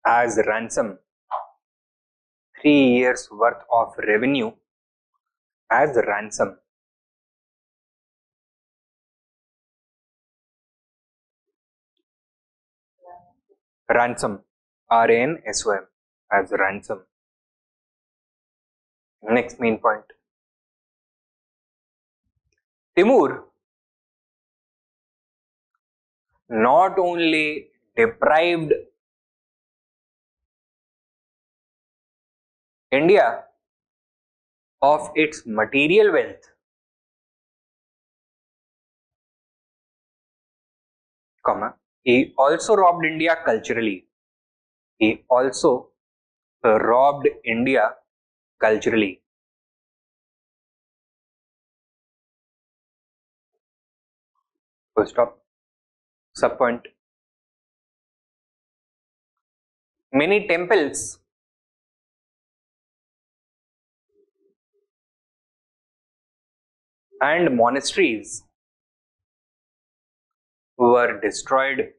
as ransom. 3 years worth of revenue as ransom. Ransom, R-A-N-S-O-M, as ransom. Next main point. Timur not only deprived India of its material wealth, he also robbed India culturally. Full stop. Subpoint. Many temples and monasteries were destroyed.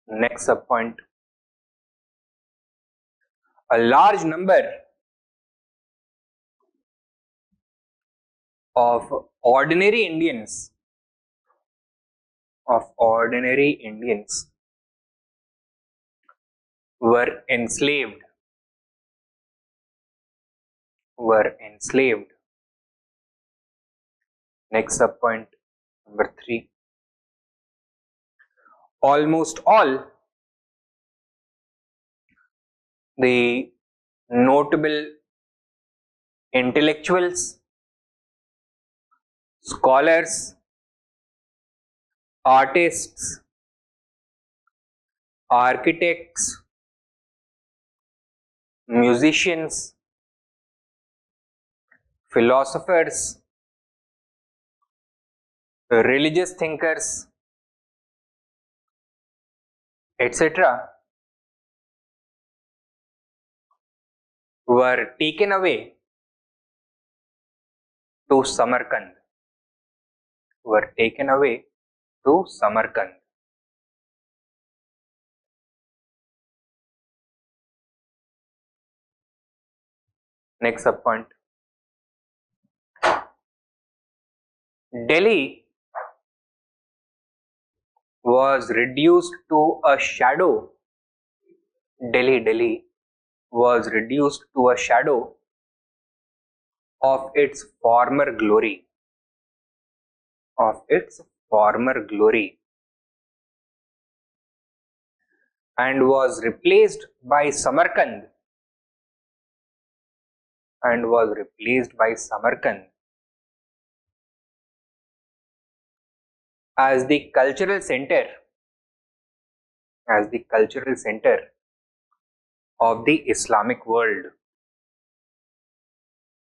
Next subpoint. A large number of ordinary Indians were enslaved. Next subpoint, number 3. Almost all the notable intellectuals, scholars, artists, architects, musicians, philosophers, religious thinkers, etc. were taken away to Samarkand. Next subpoint. Delhi was reduced to a shadow. Delhi was reduced to a shadow of its former glory. And was replaced by Samarkand. as the cultural center, as the cultural center of the Islamic world,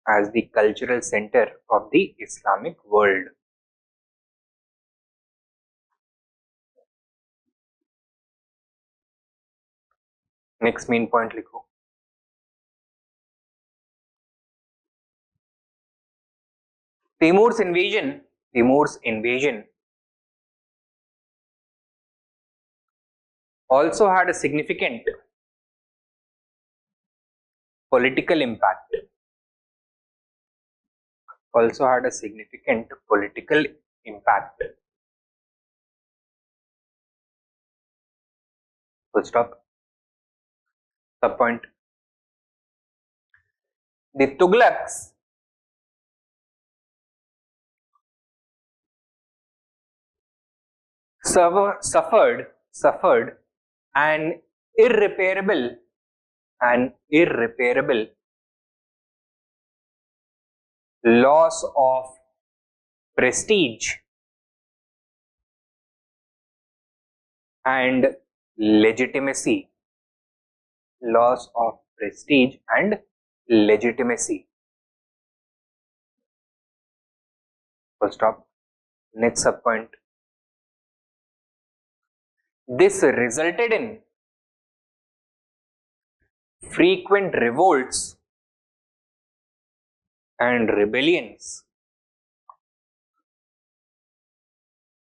as the cultural center of the Islamic world. Next main point लिखो. Timur's invasion also had a significant political impact. Also had a significant political impact. Full stop. Subpoint. The Tughlaqs suffered an irreparable loss of prestige and legitimacy. Loss of prestige and legitimacy. Full stop. Next subpoint. This resulted in frequent revolts and rebellions,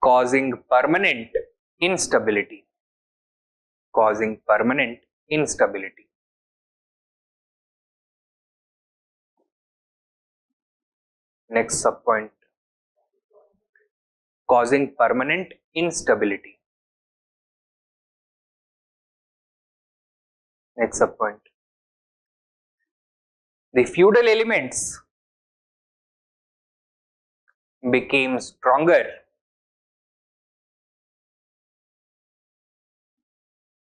causing permanent instability. Next subpoint. Causing permanent instability. Next subpoint. The feudal elements became stronger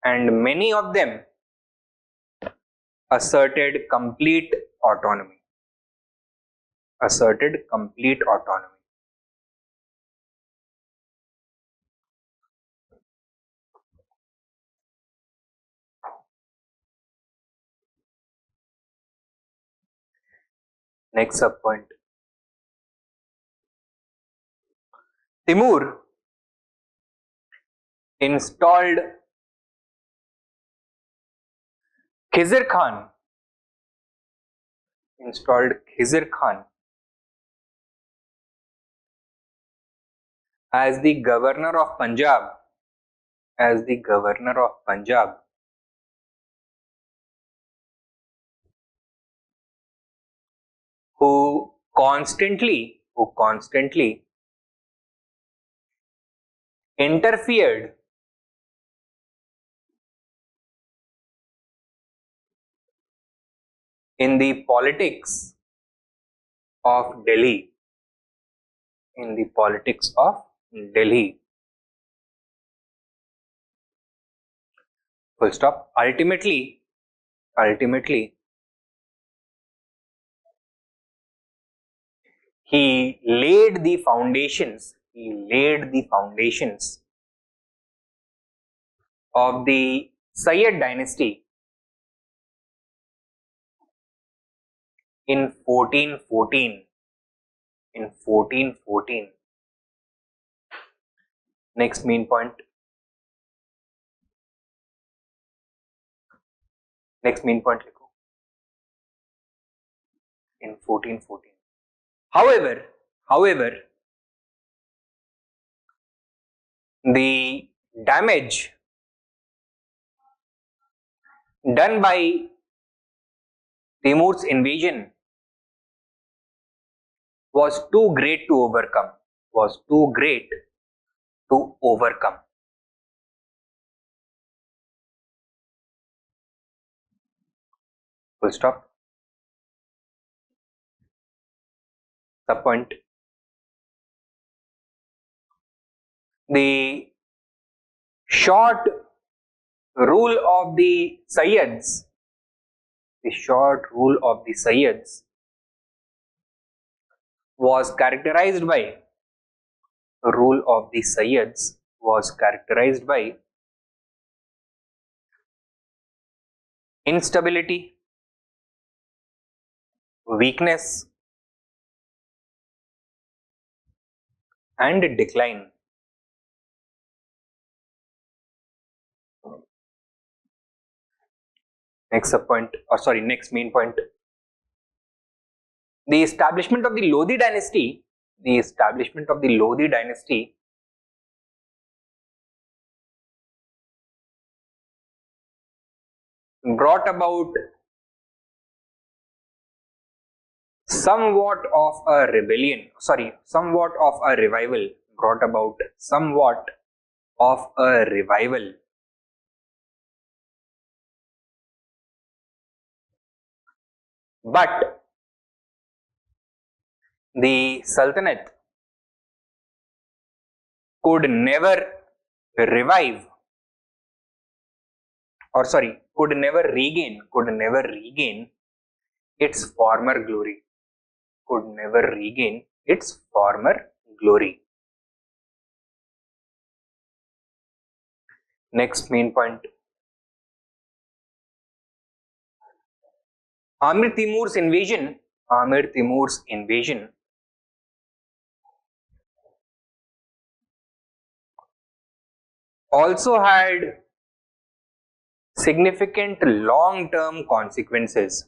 and many of them asserted complete autonomy. Next subpoint. Timur installed Khizr Khan as the governor of Punjab, who constantly interfered in the politics of Delhi. Full stop. Ultimately, he laid the foundations of the Sayyid dynasty in 1414. Next main point. लिखो. In 1414. However, the damage done by Timur's invasion was too great to overcome. Full stop. Subpoint. The short rule of the Sayyids was characterized by rule of the Sayyids was characterized by instability, weakness, and decline. Next main point. The establishment of the Lodi dynasty, brought about somewhat of a revival, but the Sultanate could never revive, could never regain its former glory. Next main point. Amir Timur's invasion also had significant long-term consequences.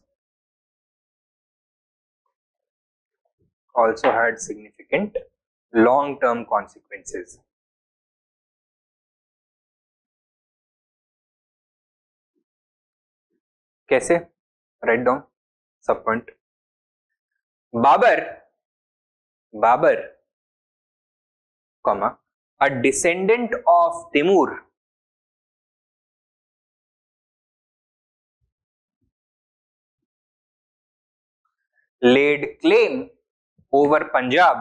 कैसे? Write down sub point. Babar, a descendant of Timur, laid claim over Punjab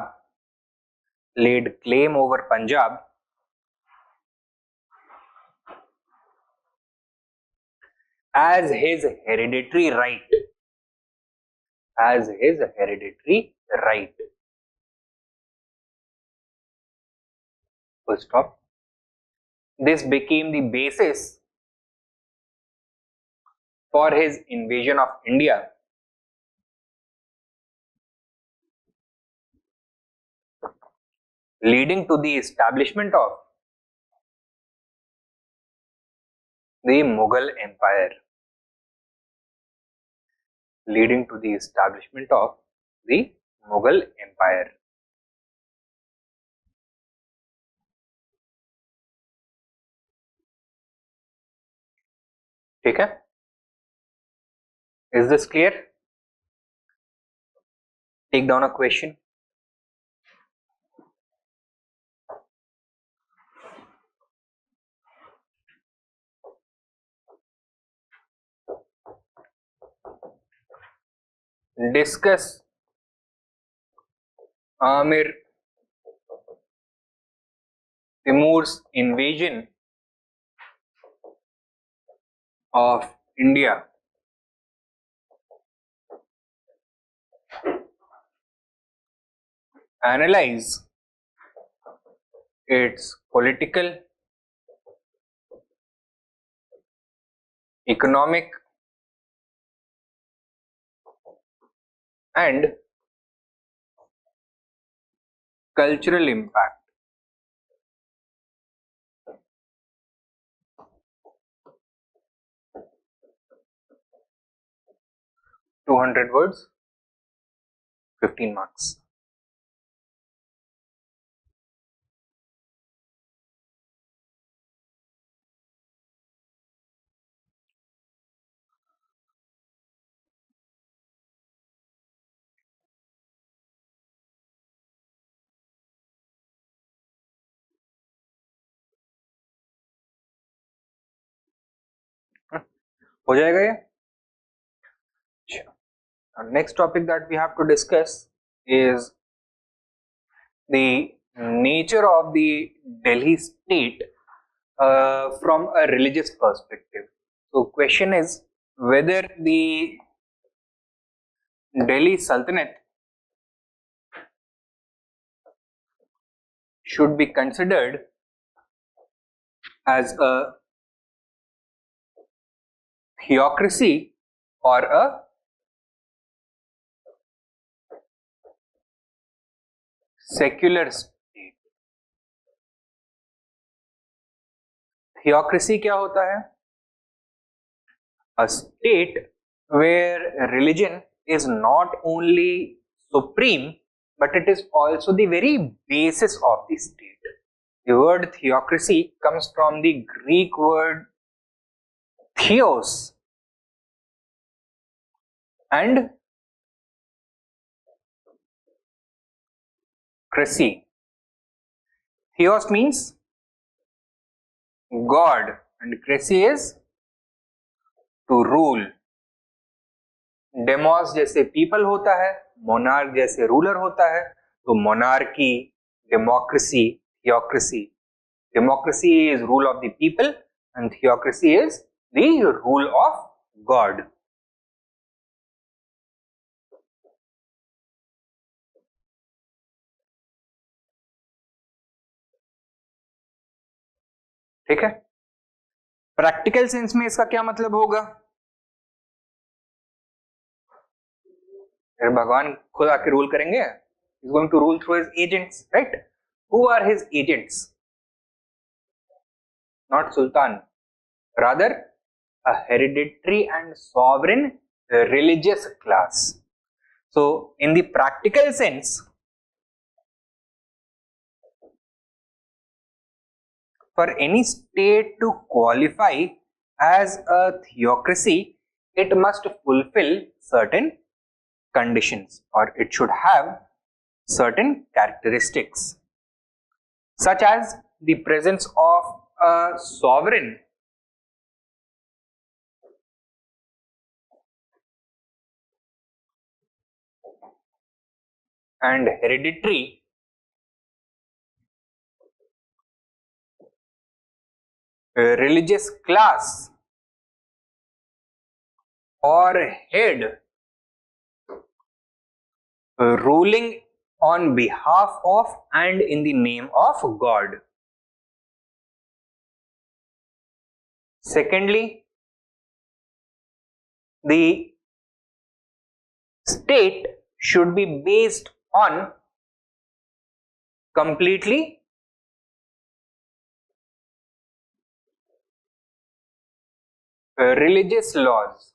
as his hereditary right. Full stop. This became the basis for his invasion of India, leading to the establishment of the Mughal Empire. ठीक है? Is this clear? Take down a question. Discuss Amir Timur's invasion of India. Analyze its political, economic, and cultural impact. 200 words, 15 marks. हो जाएगा ये? Next topic that we have to discuss is the nature of the Delhi state from a religious perspective. So question is whether the Delhi Sultanate should be considered as a theocracy or a secular state. Theocracy क्या होता है? A state where religion is not only supreme, but it is also the very basis of the state. The word theocracy comes from the Greek word theos and cracy. Theos means God and cracy is to rule. Demos जैसे people होता है, monarch जैसे ruler होता है, तो monarchy, democracy, theocracy. Democracy is rule of the people and theocracy is the rule of God. ठीक है. Practical sense में इसका क्या मतलब होगा? भगवान खुद आके रूल करेंगे. He's going to rule through his agents, right? Who are his agents? Not sultan, rather a hereditary and sovereign religious class. So in the practical sense, for any state to qualify as a theocracy, it must fulfill certain conditions, or it should have certain characteristics, such as the presence of a sovereign and hereditary religious class or head ruling on behalf of and in the name of God. Secondly, the state should be based on completely religious laws.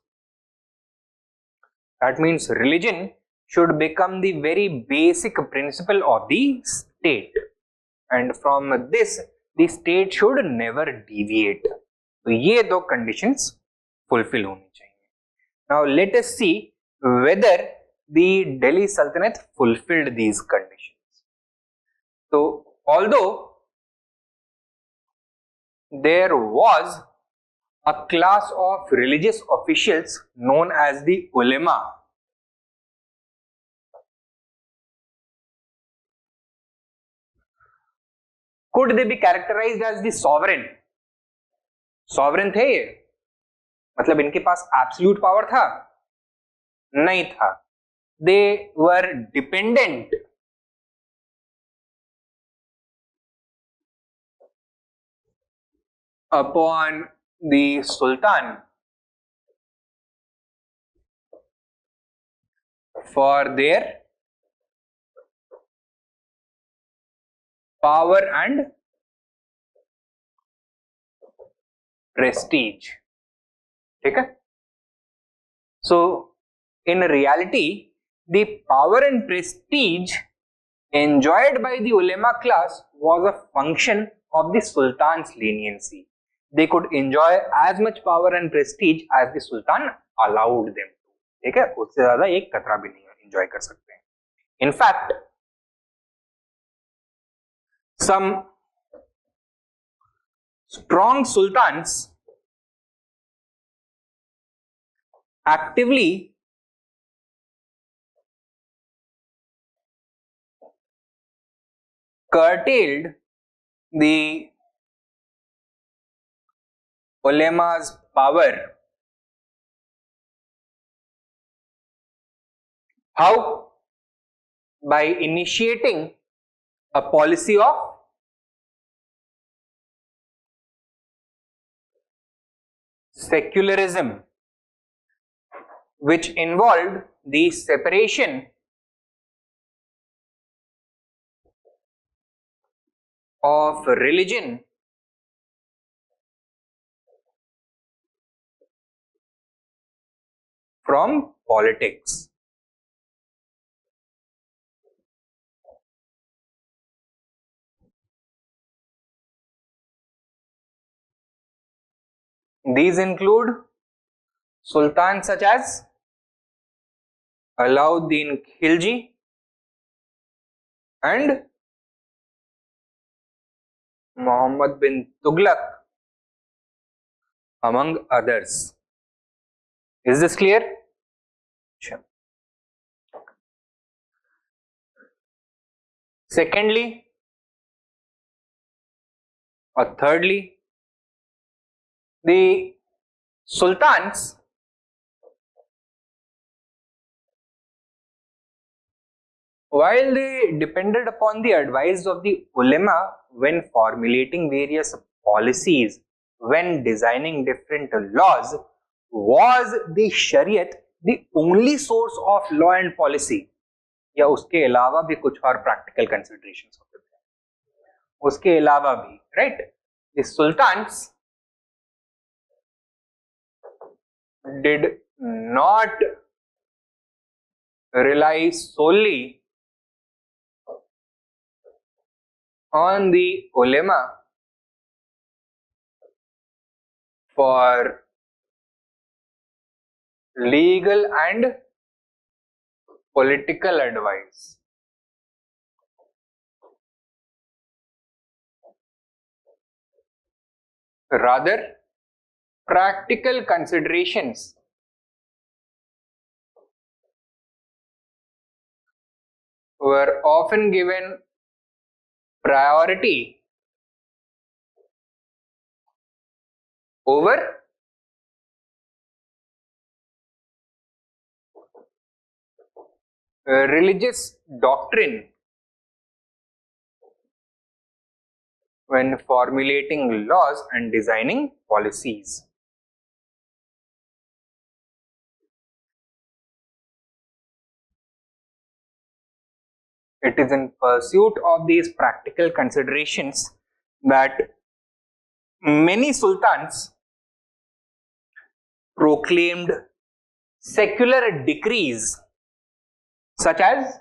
That means religion should become the very basic principle of the state, and from this the state should never deviate. तो ये दो conditions fulfill होनी चाहिए. Now let us see whether the Delhi Sultanate fulfilled these conditions. So although there was a class of religious officials known as the ulema, could they be characterized as the sovereign? Sovereign थे ये, मतलब इनके पास absolute power था? नहीं था. They were dependent upon the sultan for their power and prestige. ठीक है. So in reality, the power and prestige enjoyed by the ulema class was a function of the sultan's leniency. They could enjoy as much power and prestige as the sultan allowed them to. ठीक है, उससे ज्यादा एक कतरा भी नहीं enjoy कर सकते हैं. In fact, some strong sultans actively curtailed the ulema's power. How? By initiating a policy of secularism, which involved the separation of religion from politics. These include sultans such as Alauddin Khilji and Muhammad bin Tughlaq, among others. Is this clear? Sure. Secondly, or thirdly, the sultans while they depended upon the advice of the ulama when formulating various policies, when designing different laws, was the Shariat the only source of law and policy? या उसके अलावा भी कुछ और practical considerations होते थे? उसके अलावा भी, right? The sultans did not rely solely on the ulama for legal and political advice. Rather, practical considerations were often given priority over religious doctrine when formulating laws and designing policies. It is in pursuit of these practical considerations that many sultans proclaimed secular decrees such as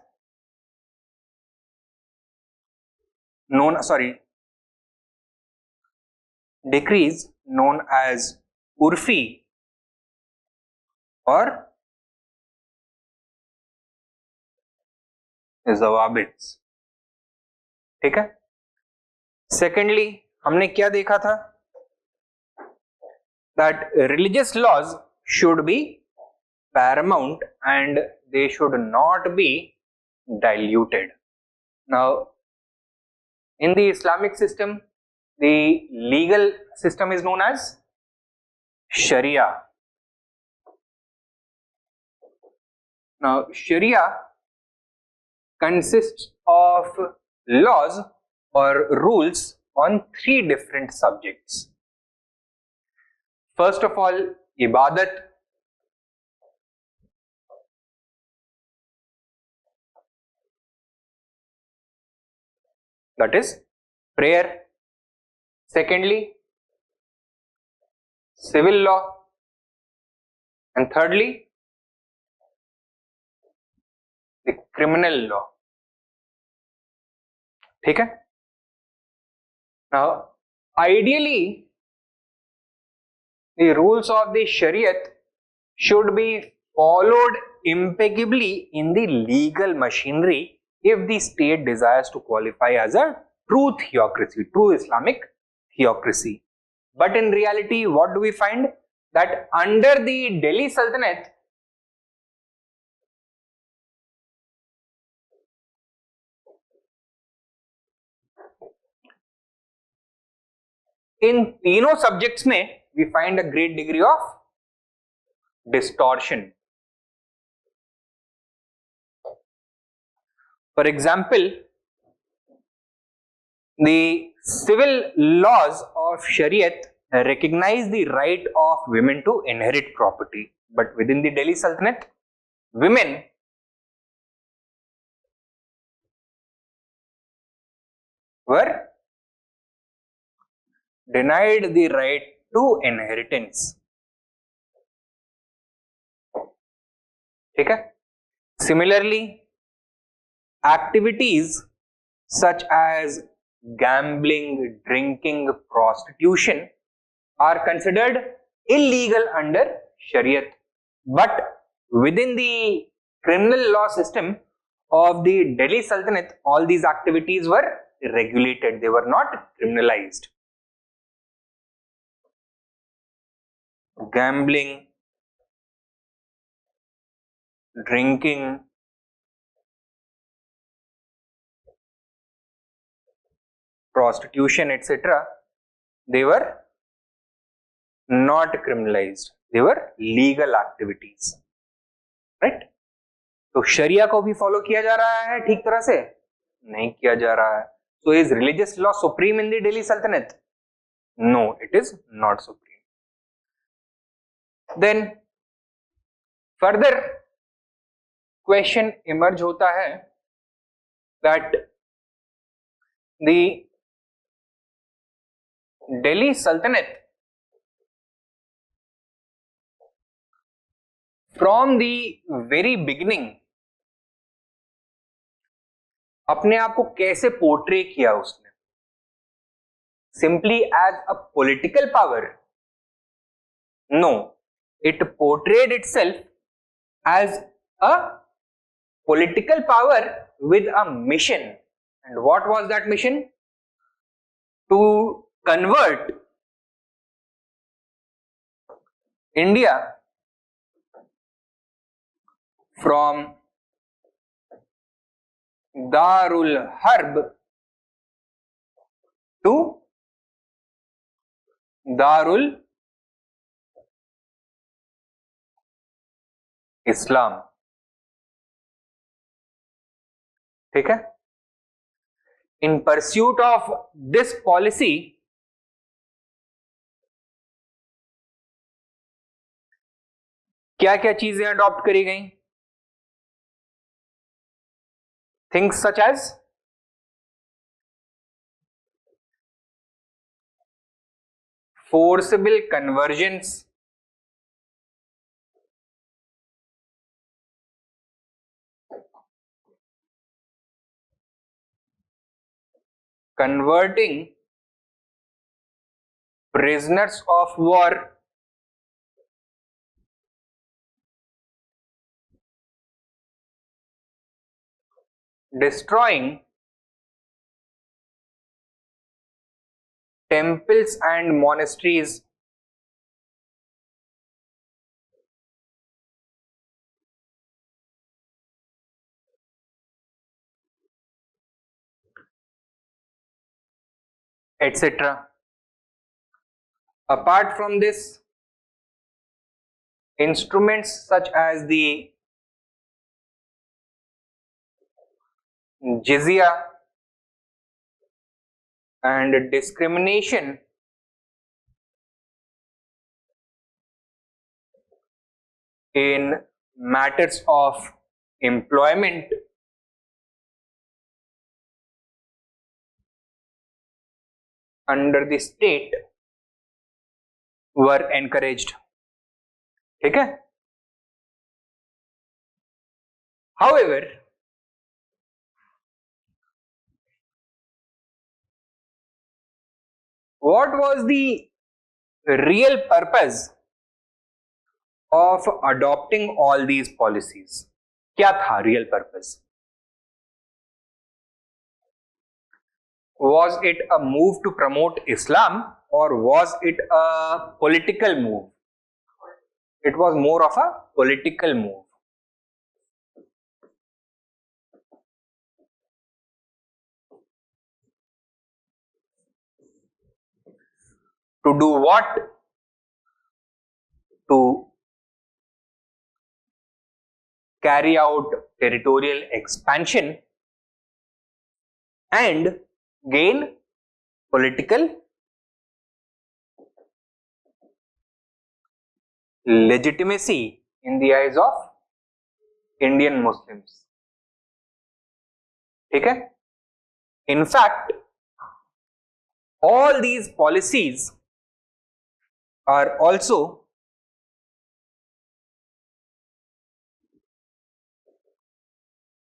decrees known as Urfi or Zawabits. ठीक है? Secondly, हमने क्या देखा था? That religious laws should be paramount and they should not be diluted. Now, in the Islamic system, the legal system is known as Sharia. Now, Sharia consists of laws or rules on three different subjects. First of all, ibadat, that is prayer. Secondly, civil law, and thirdly, the criminal law. ठीक है? Now, ideally, the rules of the Shariat should be followed impeccably in the legal machinery if the state desires to qualify as a true theocracy, true Islamic theocracy. But in reality, what do we find? That under the Delhi Sultanate, in तीनों subjects में we find a great degree of distortion. For example, the civil laws of Shariat recognized the right of women to inherit property. But within the Delhi Sultanate, women were denied the right to inheritance. Okay? Similarly, activities such as gambling, drinking, prostitution are considered illegal under Shariat. But within the criminal law system of the Delhi Sultanate, all these activities were regulated, they were not criminalized. Gambling, drinking, prostitution, etc., they were not criminalized, they were legal activities, right? तो शरिया को भी follow किया जा रहा है ठीक तरह से? नहीं किया जा रहा है. So is religious law supreme in the Delhi Sultanate? No, it is not supreme. Then further question emerge होता है that the Delhi Sultanate from the very beginning अपने आप को कैसे पोर्ट्रे किया उसने? Simply as a political power? No, it portrayed itself as a political power with a mission. And what was that mission? To convert India from Darul Harb to Darul Islam. ठीक है? In pursuit of this policy, क्या क्या चीजें adopt करी गई? Things such as forcible conversions, converting prisoners of war destroying temples and monasteries etc. Apart from this, instruments such as the jizya and discrimination in matters of employment under the state were encouraged. ठीक है? However, what was the real purpose of adopting all these policies? क्या था real purpose? Was it a move to promote Islam or was it a political move? It was more of a political move. To do what? To carry out territorial expansion and gain political legitimacy in the eyes of Indian Muslims. ठीक है? In fact, all these policies are also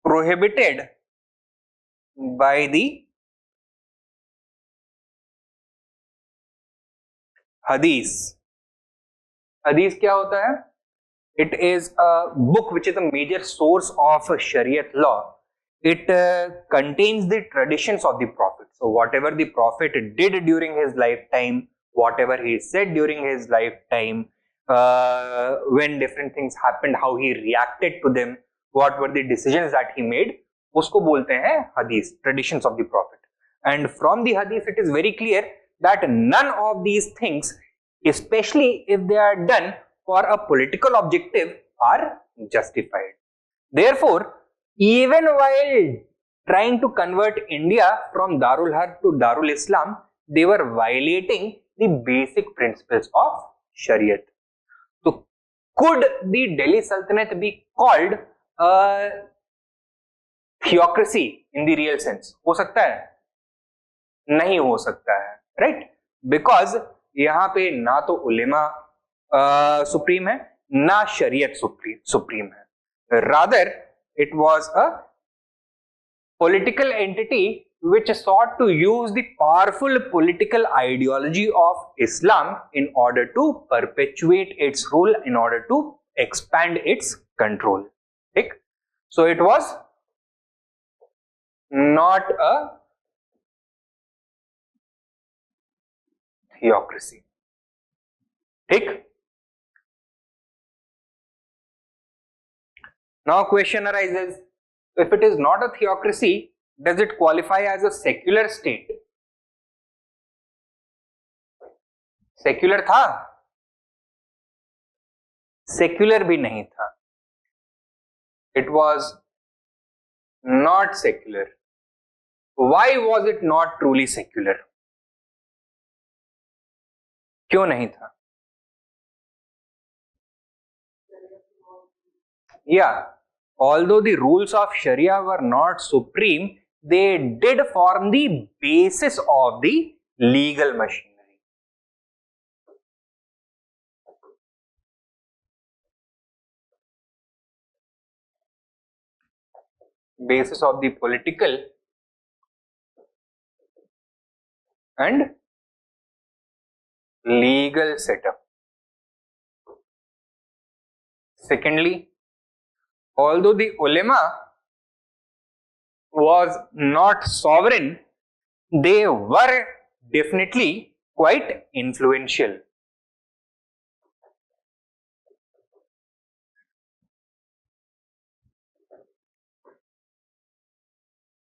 prohibited by the Hadith. Hadith क्या होता है? It is a book which is a major source of Shariat law. It contains the traditions of the Prophet. So whatever the Prophet did during his lifetime, whatever he said during his lifetime, when different things happened, how he reacted to them, what were the decisions that he made, उसको बोलते हैं Hadith, traditions of the Prophet. And from the Hadith, it is very clear that none of these things, especially if they are done for a political objective, are justified. Therefore, even while trying to convert India from Darul Harb to Darul Islam, they were violating the basic principles of Shariat. So, could the Delhi Sultanate be called a theocracy in the real sense? हो सकता है? नहीं हो सकता है, right? Because यहाँ पे ना तो उलेमा सुप्रीम है, ना शरीयत सुप्रीम है. Rather, it was a political entity which sought to use the powerful political ideology of Islam in order to perpetuate its rule, in order to expand its control. Okay? So it was not a theocracy. Okay? Now question arises, if it is not a theocracy, does it qualify as a secular state? Secular था? Secular भी नहीं था. It was not secular. Why was it not truly secular? क्यों नहीं था? Yeah. Although the rules of Sharia were not supreme, they did form the basis of the legal machinery. Basis of the political and legal setup. Secondly, although the ulema was not sovereign, they were definitely quite influential.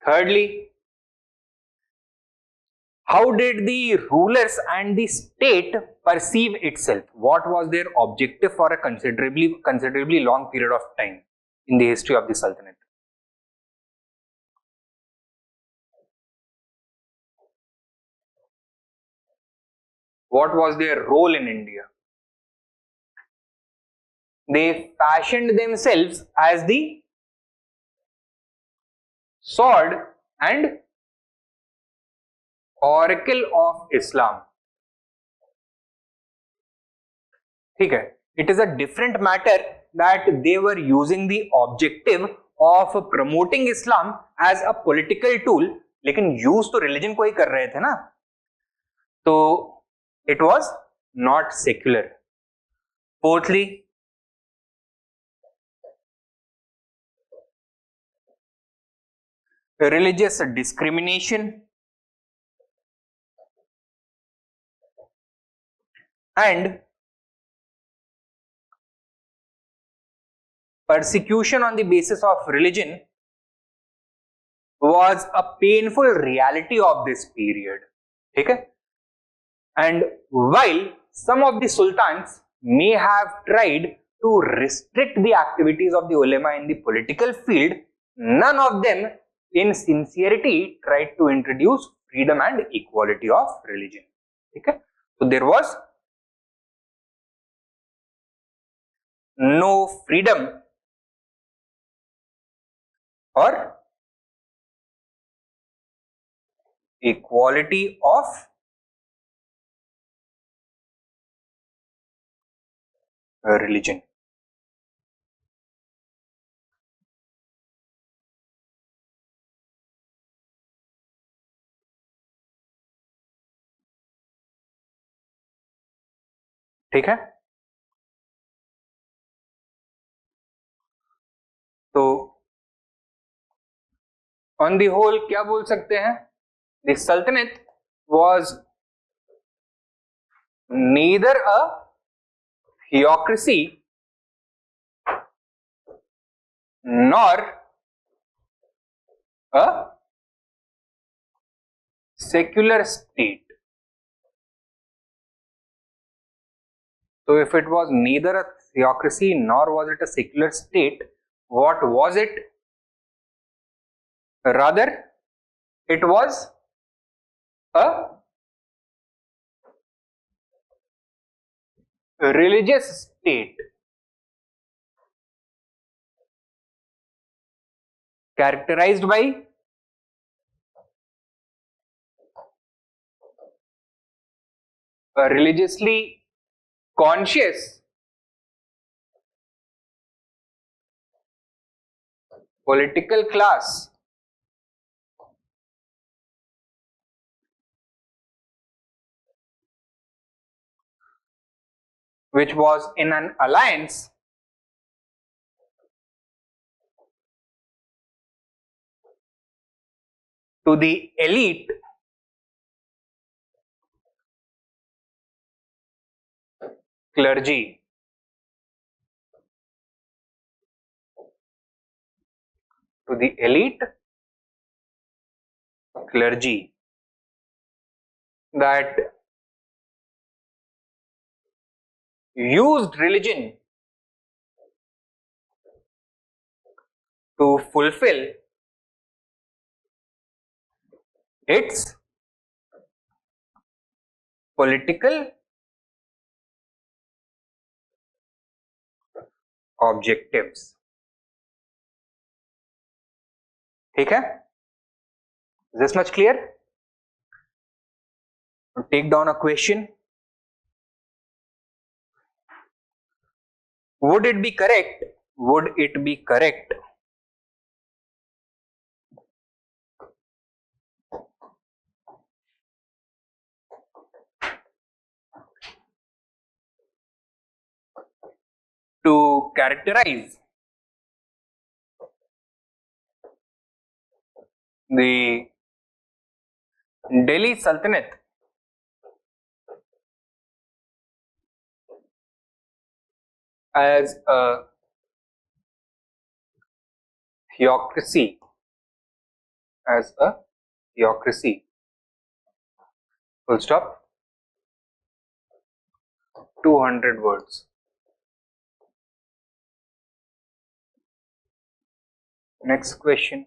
Thirdly, how did the rulers and the state perceive itself? What was their objective for a considerably long period of time in the history of the Sultanate? What was their role in India? They fashioned themselves as the sword and oracle of Islam. ठीक है? It is a different matter that they were using the objective of promoting Islam as a political tool, लेकिन use तो religion को ही कर रहे थे ना, तो it was not secular. Fourthly, religious discrimination and persecution on the basis of religion was a painful reality of this period. Okay? And while some of the sultans may have tried to restrict the activities of the ulema in the political field, none of them in sincerity tried to introduce freedom and equality of religion. Okay? So there was no freedom or equality of religion. ठीक है, तो on the whole क्या बोल सकते हैं, the सल्तनत was neither a theocracy nor a secular state. So if it was neither a theocracy nor was it a secular state, what was it? Rather, it was a religious state characterized by a religiously conscious political class which was in an alliance to the elite clergy. To the elite clergy that used religion to fulfill its political objectives. ठीक है, is this much clear? Take down a question. Would it be correct? Would it be correct to characterize the Delhi Sultanate as a theocracy? As a theocracy. Full stop. 200 words. Next question.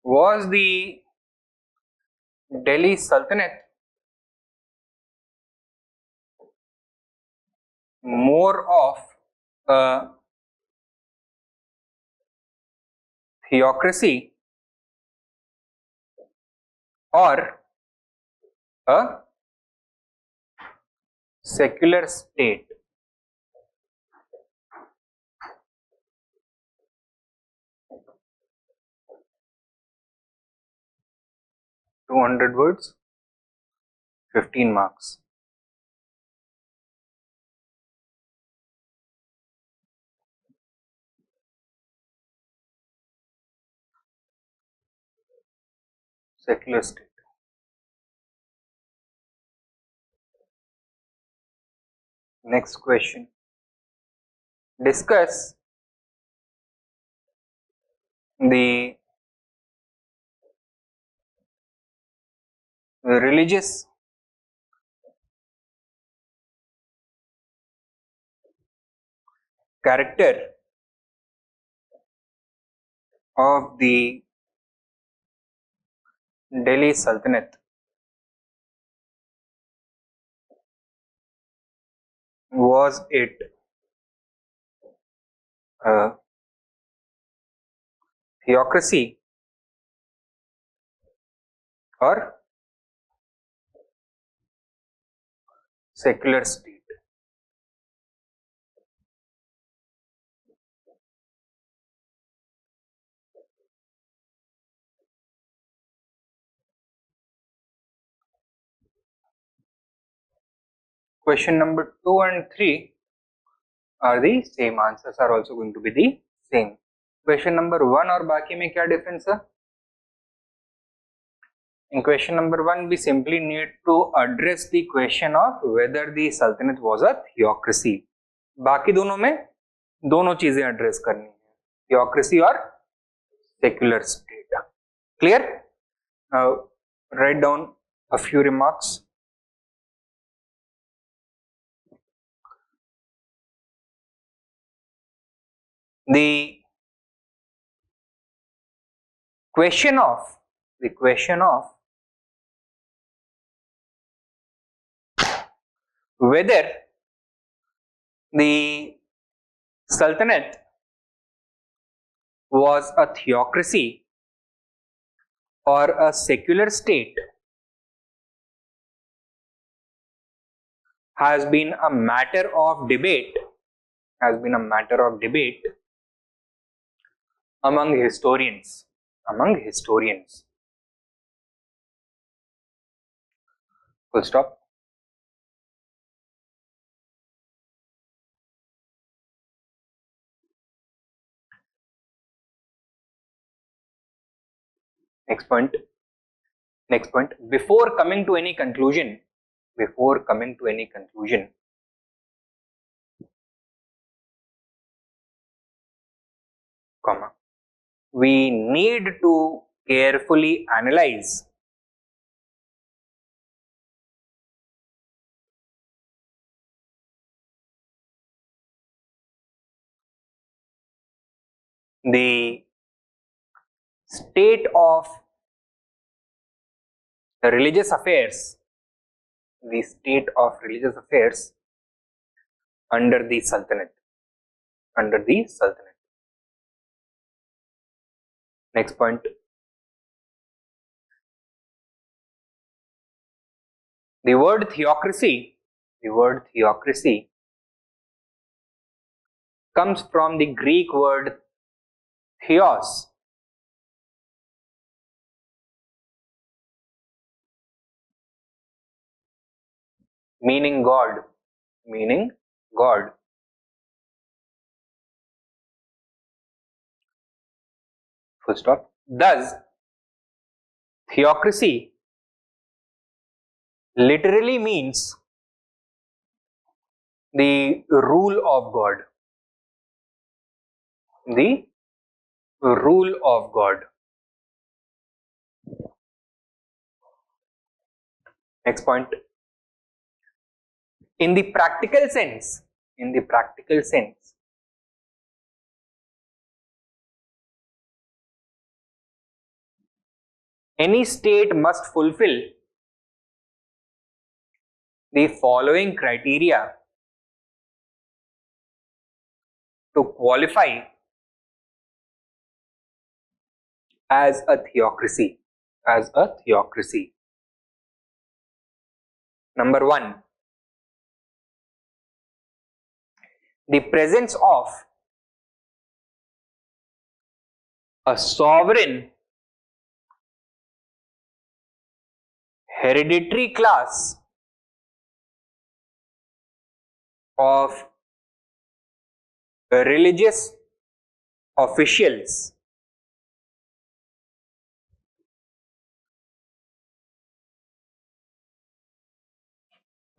Was the Delhi Sultanate more of a theocracy or a secular state? (200 words), 15 marks. Secular state. Next question. Discuss the religious character of the Delhi Sultanate. Was it a theocracy or secular state? Question number 2 and 3 are the same. Answers are also going to be the same. Question number 1 और बाकी में क्या difference है? In question number 1, we simply need to address the question of whether the Sultanate was a theocracy. बाकी दोनों में दोनों चीजें address करनी है, theocracy और secular state. Clear? Now write down a few remarks. The question of whether the Sultanate was a theocracy or a secular state has been a matter of debate among historians. Full stop. Next point. Before coming to any conclusion, we need to carefully analyze the state of religious affairs, under the Sultanate. Next point. The word theocracy comes from the Greek word theos, meaning God. Full stop. Thus, theocracy literally means the rule of God. Next point. In the practical sense, any state must fulfill the following criteria to qualify as a theocracy. Number 1, the presence of a sovereign hereditary class of religious officials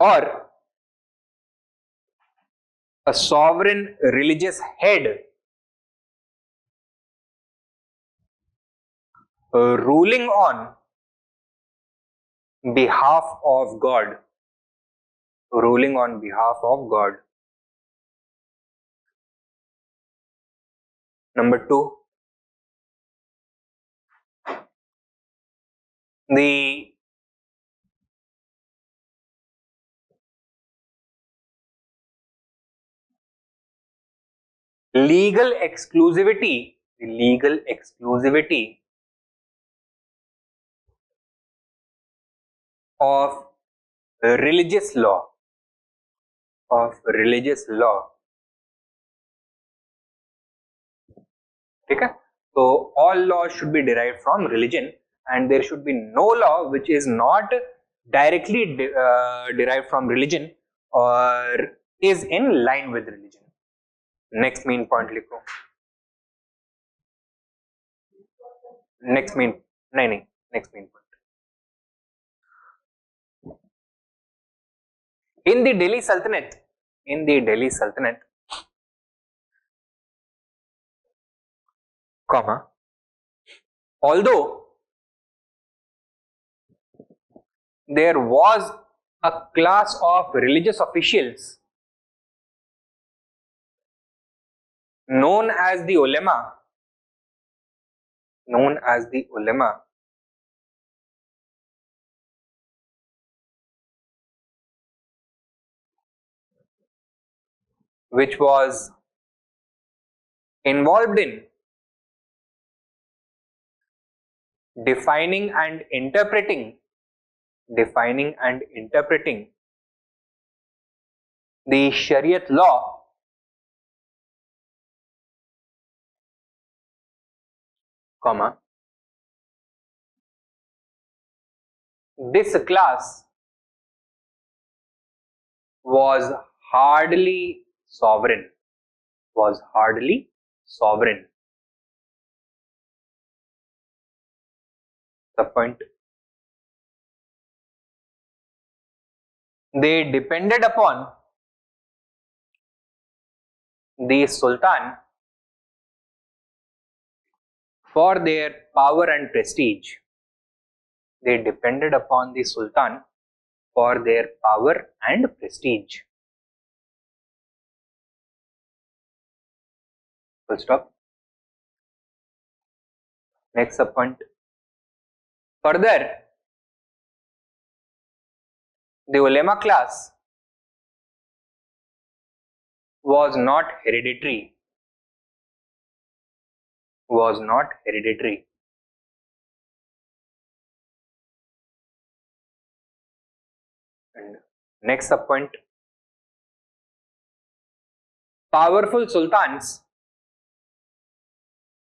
or a sovereign religious head ruling on behalf of God. Number 2, the legal exclusivity, the legal exclusivity of religious law, okay? So all laws should be derived from religion, and there should be no law which is not directly derived from religion or is in line with religion. Next main point लिखो. Next main point. In the Delhi Sultanate, comma, although there was a class of religious officials known as the ulema, which was involved in defining and interpreting the Shariat law, comma, this class was hardly sovereign. The point. They depended upon the Sultan for their power and prestige. They depended upon the Sultan for their power and prestige. Full stop. Next point. Further, the ulema class was not hereditary. And next point. Powerful sultans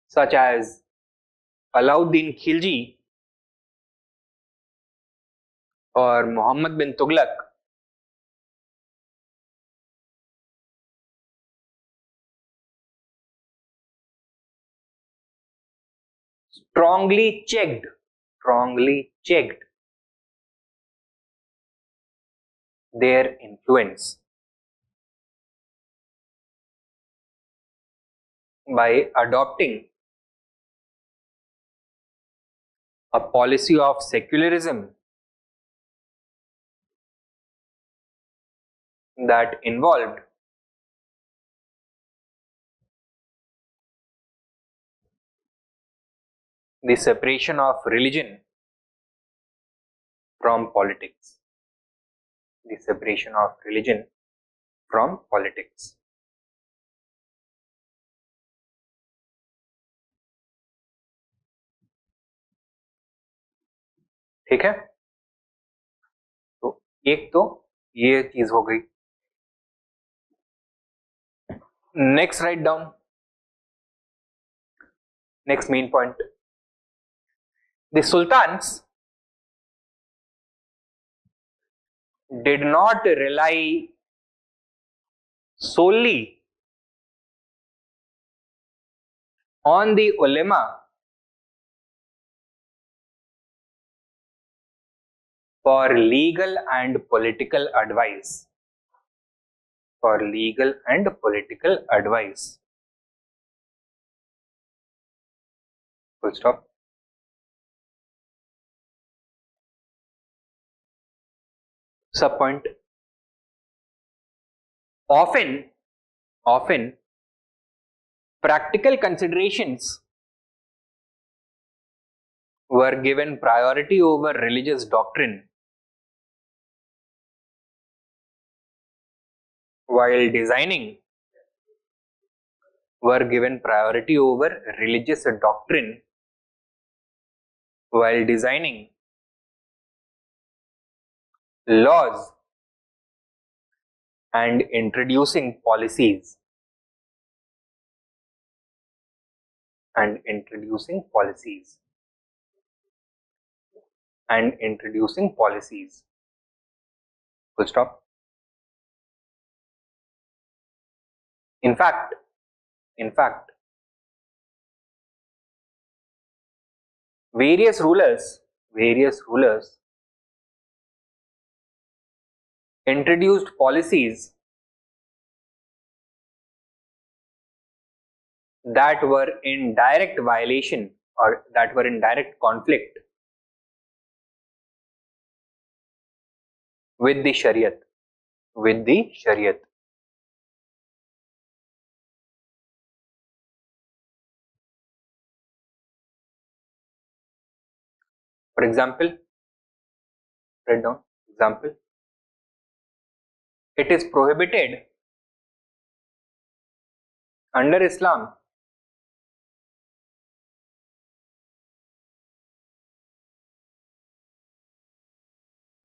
such as Alauddin Khilji or Muhammad bin Tughlaq strongly checked their influence by adopting a policy of secularism that involved the separation of religion from politics. ठीक है, तो एक तो ये चीज हो गई. Next, write down. Next main point. The sultans did not rely solely on the ulema for legal and political advice. Full stop. Subpoint. Often practical considerations were given priority over religious doctrine while designing were given priority over religious doctrine while designing laws and introducing policies and introducing policies and introducing policies. Full stop. In fact, various rulers introduced policies that were in direct violation or that were in direct conflict with the Shariat. With the Shariat. For example, write down example. It is prohibited under Islam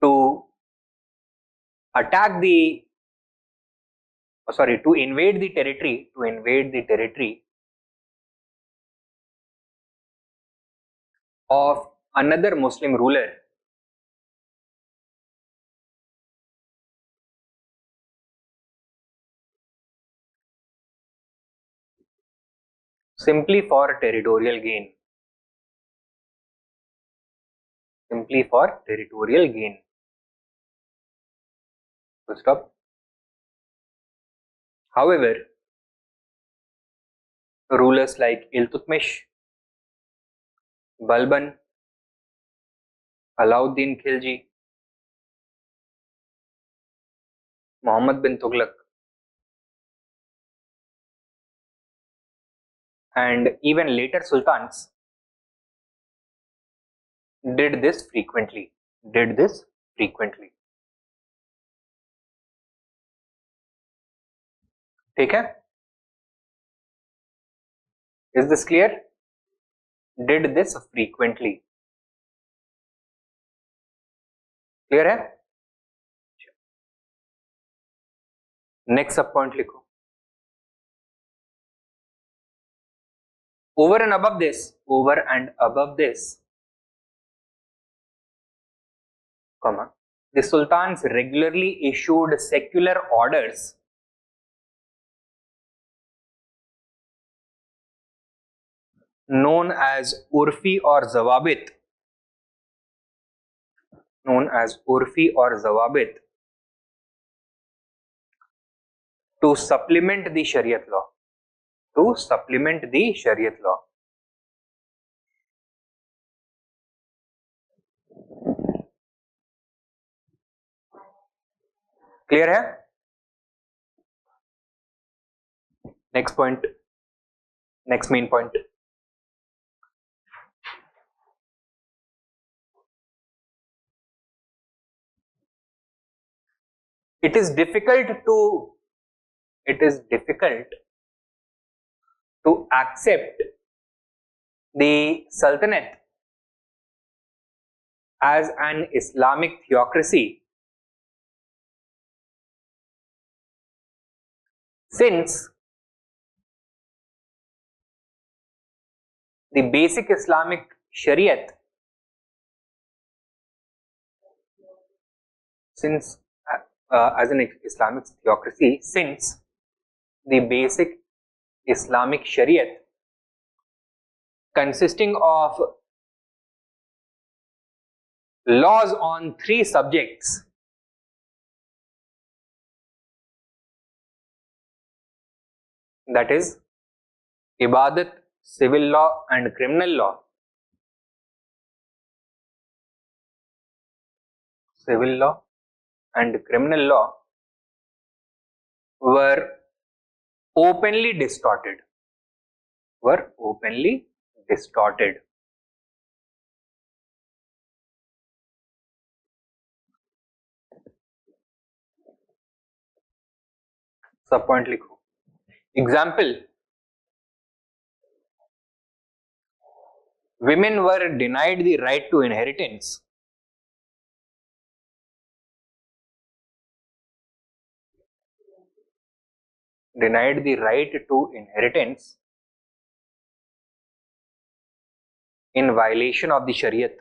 to attack the to invade the territory of another Muslim ruler simply for territorial gain. Simply for territorial gain. Full stop. However, rulers like Iltutmish, Balban, Alauddin Khilji, Muhammad bin Tughlaq, and even later sultans did this frequently. ठीक है? Is this clear? Did this frequently. Clear है? Next सब point लिखो. Over and above this, comma, the sultans regularly issued secular orders known as urfi or zawabit, to supplement the Shariat law. Clear है? Next main point. It is difficult to accept the Sultanate as an Islamic theocracy since the basic Islamic Shariat, as an Islamic theocracy, since the basic Islamic Shariat consisting of laws on 3 subjects, that is Ibadat, civil law and criminal law. Civil law and criminal law were openly distorted. Sub point लिखो. Example, women were denied the right to inheritance. Denied the right to inheritance in violation of the Shariat.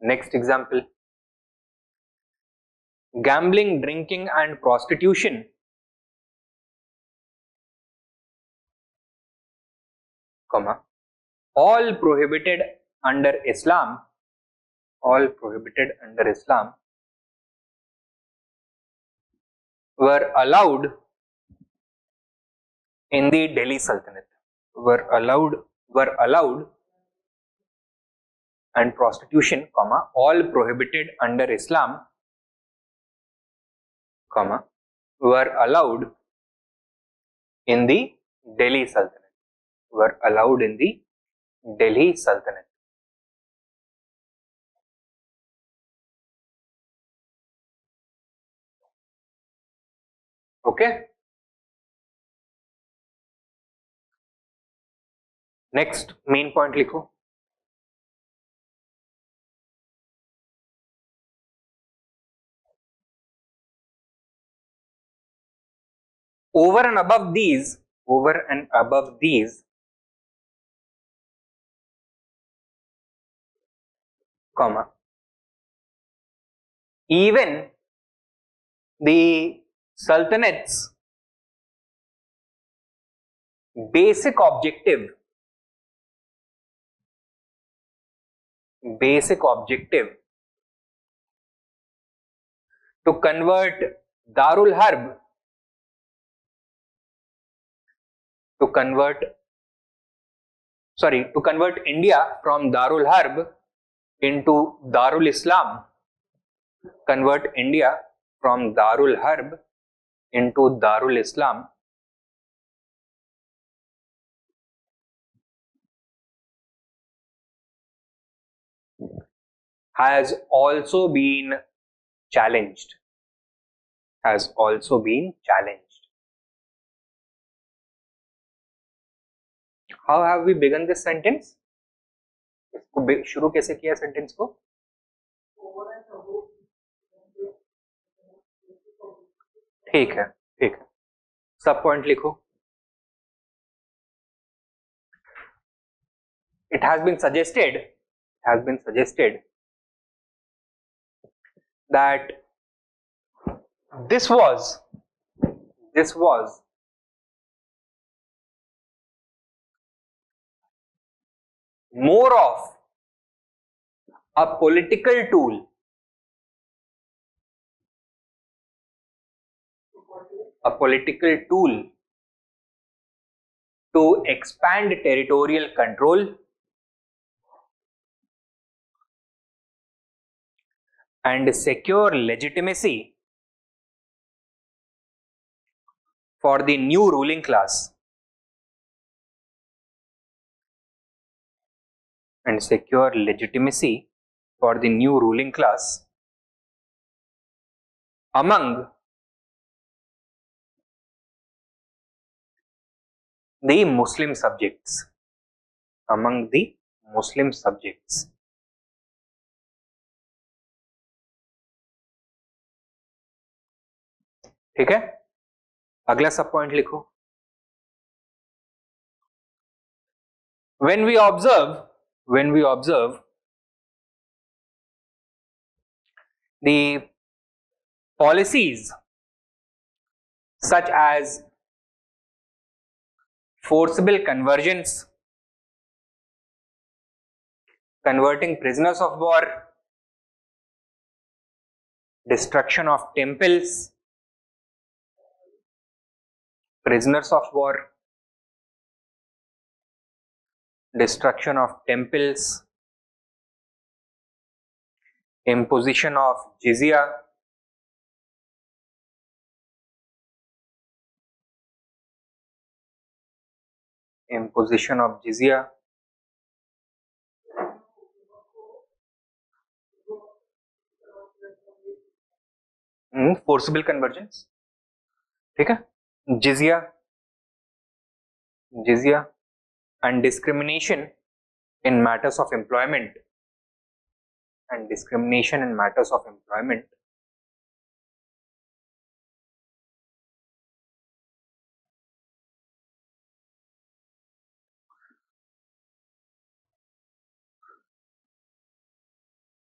Next example. Gambling, drinking and prostitution, comma, all prohibited under Islam, all prohibited under Islam, were allowed in the Delhi Sultanate. Were allowed and prostitution, comma, all prohibited under Islam, comma, were allowed in the Delhi Sultanate. Were allowed in the Delhi Sultanate. Okay. Next main point लिखो. Over and above these, comma, even the Sultanate's basic objective to convert Darul Harb to convert India from Darul Harb into Darul Islam, convert India from Darul Harb into Darul Islam, has also been challenged. Has also been challenged. How have we begun this sentence? इसको शुरू कैसे किया sentence को? ठीक है, ठीक है. सब पॉइंट लिखो. It has been suggested that this was more of a political tool, to expand territorial control and secure legitimacy for the new ruling class. And secure legitimacy for the new ruling class among the Muslim subjects. Among the Muslim subjects. ठीक है, अगला सब point लिखो. When we observe the policies such as forcible conversions, converting prisoners of war, destruction of temples, prisoners of war, destruction of temples, imposition of jizya, forcible convergence, ठीक है, jizya and discrimination in matters of employment,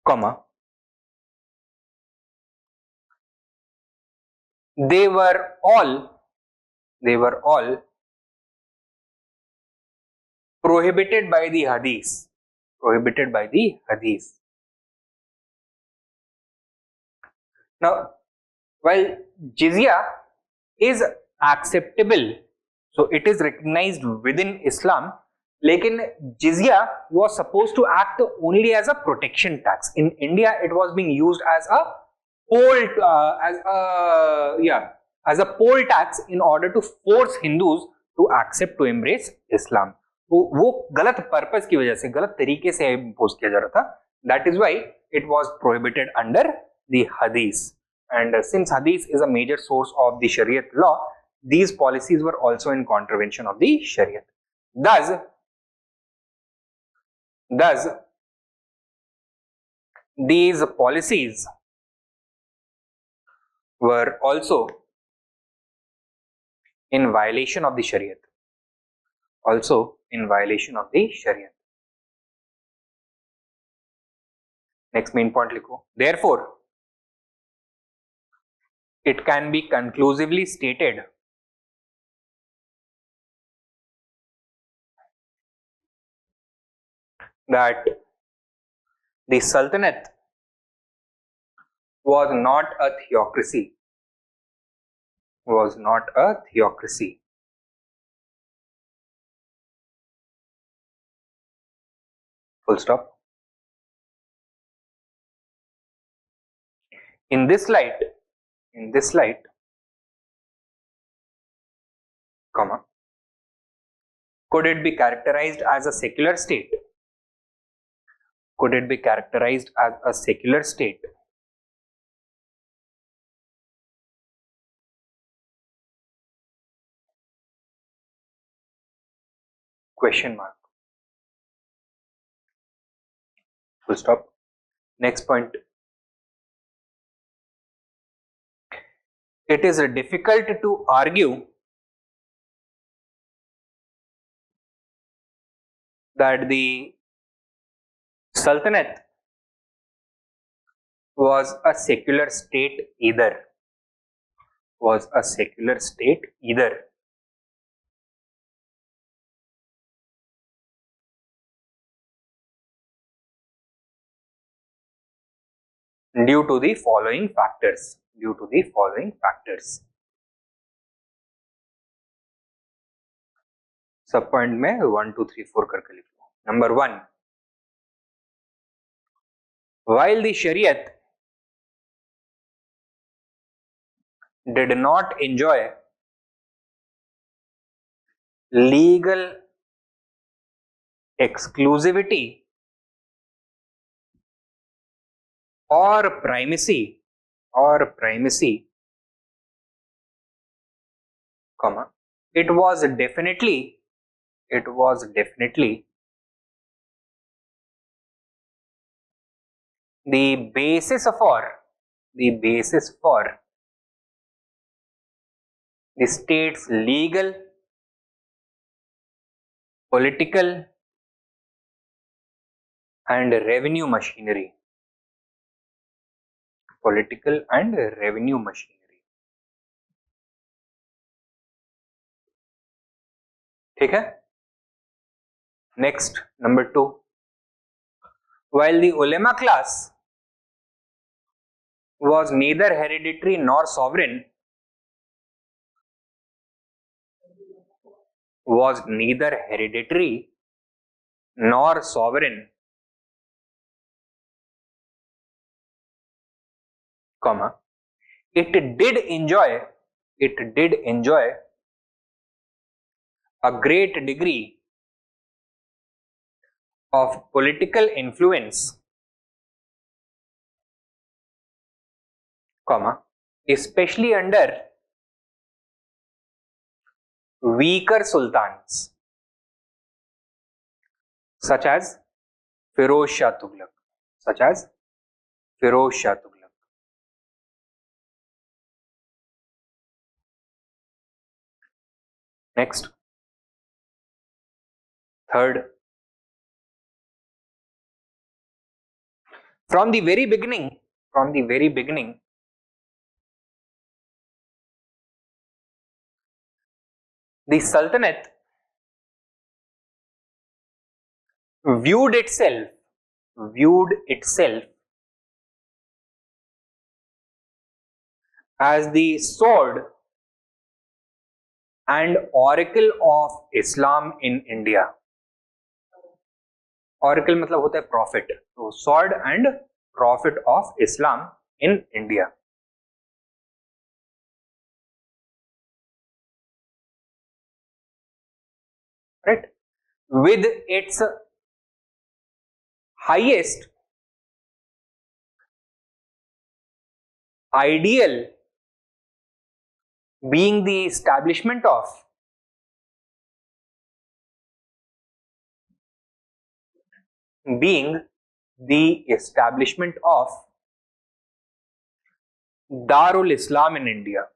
comma, they were all prohibited by the hadith. Now, while jizya is acceptable, so it is recognized within Islam, lekin jizya was supposed to act only as a protection tax. In India, it was being used as a poll tax in order to force Hindus to accept, to embrace Islam. तो वो गलत purpose की वजह से, गलत तरीके से impose किया जा रहा था. That is why it was prohibited under the hadith. And since hadith is a major source of the Shariat law, these policies were also in contravention of the Shariat. Thus, these policies were also in violation of the Shariat. Next main point likho. Therefore, it can be conclusively stated that the Sultanate was not a theocracy. Full stop. In this light, comma, could it be characterized as a secular state? Question mark. Full stop. Next point. It is difficult to argue that the Sultanate was a secular state either. Due to the following factors. सब point में 1 2 3 4 करके लिख लो. Number 1, while the Shariat did not enjoy legal exclusivity or primacy, comma, it was definitely the basis for the state's legal, political and revenue machinery. ठीक है. Next, number 2, while the ulama class was neither hereditary nor sovereign, comma, it did enjoy a great degree of political influence, comma, especially under weaker sultans such as Feroz Shah Tughlaq, such as Feroz Shah Tughlaq. Next, third, from the very beginning, the Sultanate viewed itself as the sword and oracle of Islam in India. Oracle मतलब होता है prophet, तो sword and prophet of Islam in India. Right? With its highest ideal being the establishment of Darul Islam in India.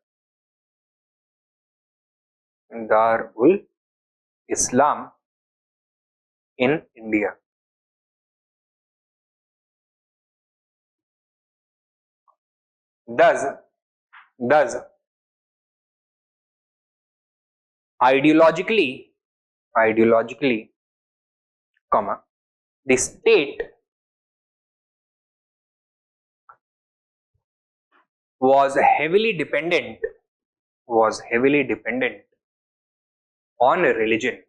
Darul Islam in India. Thus, ideologically, comma, the state was heavily dependent on religion.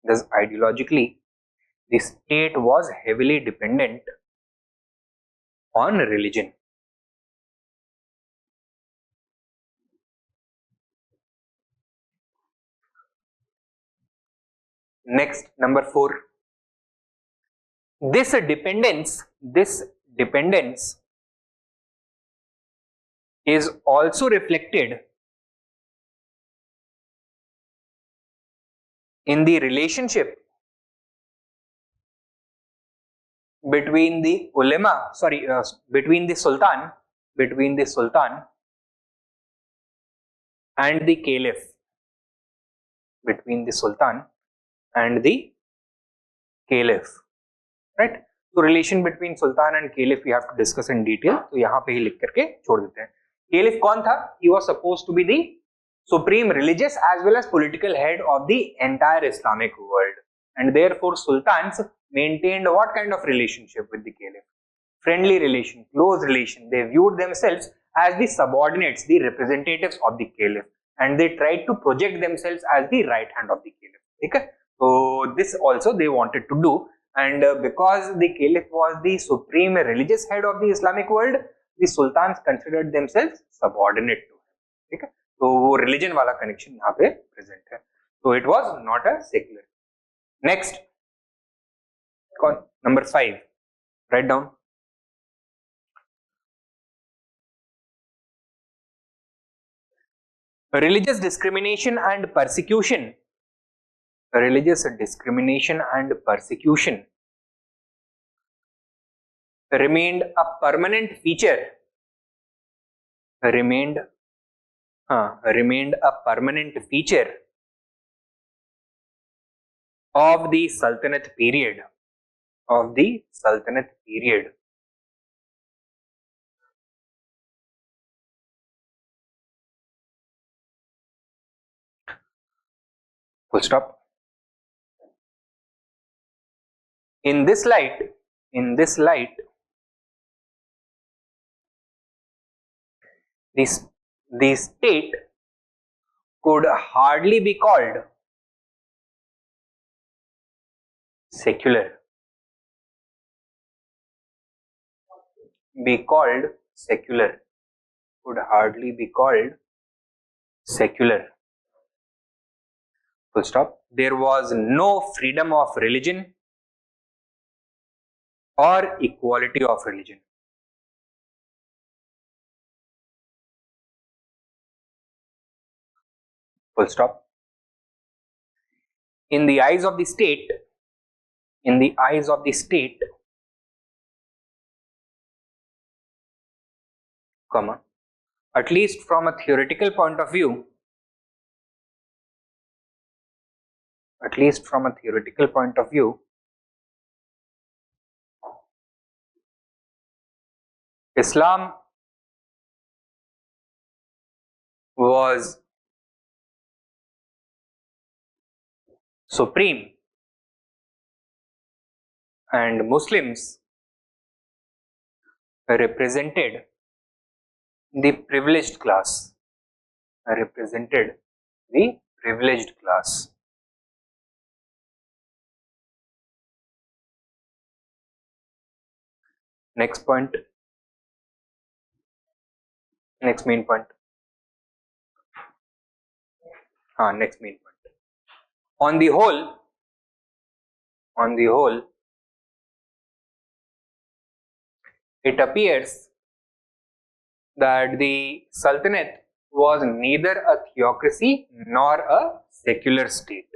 Thus, ideologically, the state was heavily dependent on religion. Next, number 4. This dependence is also reflected in the relationship between the ulama, between the sultan and the caliph. Between the sultan and the caliph. Right? So relation between sultan and caliph we have to discuss in detail. तो यहाँ पे ही लिख करके छोड़ देते हैं. Caliph कौन था? He was supposed to be the supreme religious as well as political head of the entire Islamic world, and therefore sultans maintained what kind of relationship with the caliph? Friendly relation, close relation. They viewed themselves as the subordinates, the representatives of the caliph, and they tried to project themselves as the right hand of the caliph. Okay? So this also they wanted to do, and because the caliph was the supreme religious head of the Islamic world, the sultans considered themselves subordinate to him. Okay? तो वो religion वाला connection यहाँ पे present है. तो it was not a secular. Next, number 5, write down. Religious discrimination and persecution. Remained a permanent feature. Remained a permanent feature of the Sultanate period. Full stop. In this light, the state could hardly be called secular. Could hardly be called secular. Full stop. There was no freedom of religion or equality of religion. full stop. In the eyes of the state, comma, at least from a theoretical point of view, Islam was supreme and Muslims represented the privileged class. Next point. Next main point. On the whole, it appears that the Sultanate was neither a theocracy nor a secular state.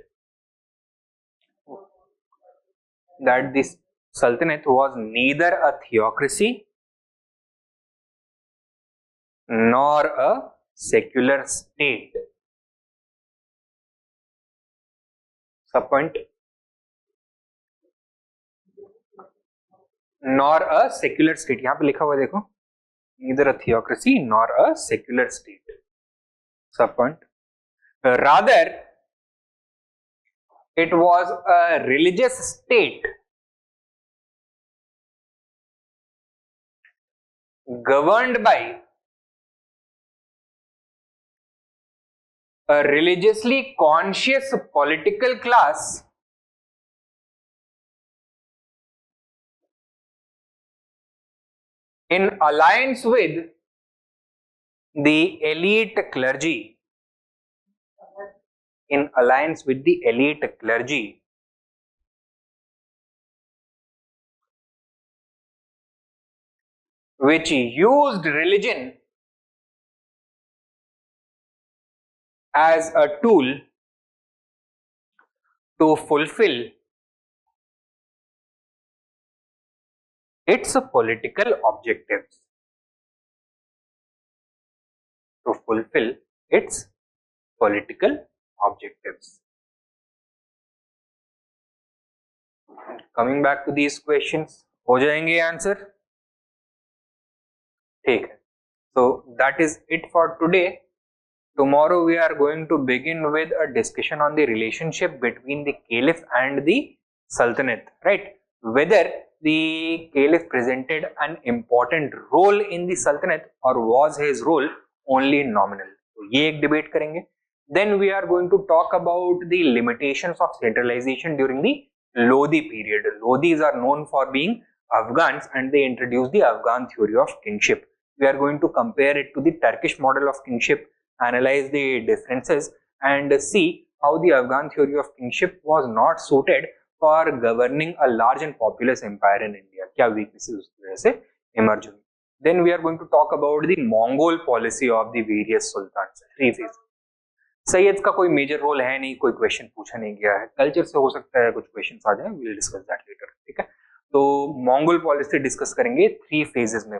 That this Sultanate was neither a theocracy nor a secular state. Subpoint. Nor a secular state. यहाँ पे लिखा हुआ देखो, neither a theocracy nor a secular state. Subpoint. Rather, it was a religious state governed by a religiously conscious political class in alliance with the elite clergy. Which used religion as a tool to fulfill its political objectives. Coming back to these questions, हो जाएंगे answer? ठीक है. So that is it for today. Tomorrow we are going to begin with a discussion on the relationship between the Caliph and the Sultanate, right? Whether the Caliph presented an important role in the Sultanate or was his role only nominal. So ये एक debate करेंगे. Then we are going to talk about the limitations of centralization during the Lodi period. Lodis are known for being Afghans and they introduced the Afghan theory of kingship. We are going to compare it to the Turkish model of kingship, analyze the differences and see how the Afghan theory of kingship was not suited for governing a large and populous empire in India. क्या weaknesses उस वजह से emerge हुई. Then we are going to talk about the Mongol policy of the various sultans. 3 phases. Syed का कोई major role है नहीं, कोई क्वेश्चन पूछा नहीं गया है. कल्चर से हो सकता है कुछ क्वेश्चन आ जाए, we will discuss that later. ठीक है. तो मंगोल पॉलिसी डिस्कस करेंगे 3 फेजेस में.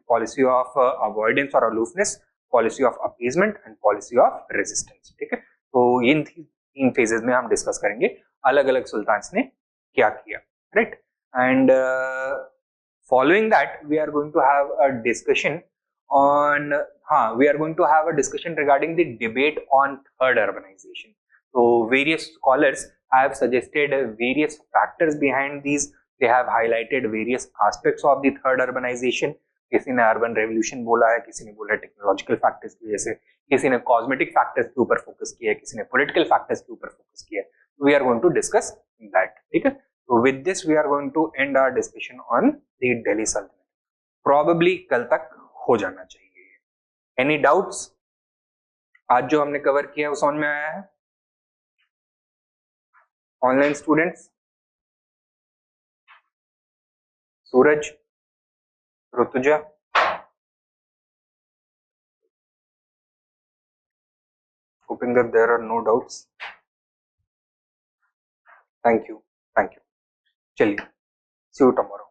पॉलिसी ऑफ अवॉइडेंस और aloofness, policy of appeasement and policy of resistance. ठीक है. तो इन 3 फेजेस में हम डिस्कस करेंगे अलग अलग सुल्तान्स ने क्या किया, right. And following that we are going to have a discussion on we are going to have a discussion regarding the debate on third urbanization. So various scholars have suggested various factors behind these. They have highlighted various aspects of the third urbanization. किसी ने urban revolution बोला है, किसी ने बोला technological factors की वजह से, किसी ने कॉस्मेटिक फैक्टर्स के ऊपर फोकस किया है, किसी ने पॉलिटिकल फैक्टर्स के ऊपर फोकस किया है. We are going to discuss that. ठीक है. तो with this we are going to end our discussion on the Delhi Sultanate. Probably कल तक हो जाना चाहिए. Any doubts? आज जो हमने कवर किया वो समझ में आया है? Online students, Suraj, Rutuja, hoping that there are no doubts. Thank you. Thank you. Chaliए, see you tomorrow.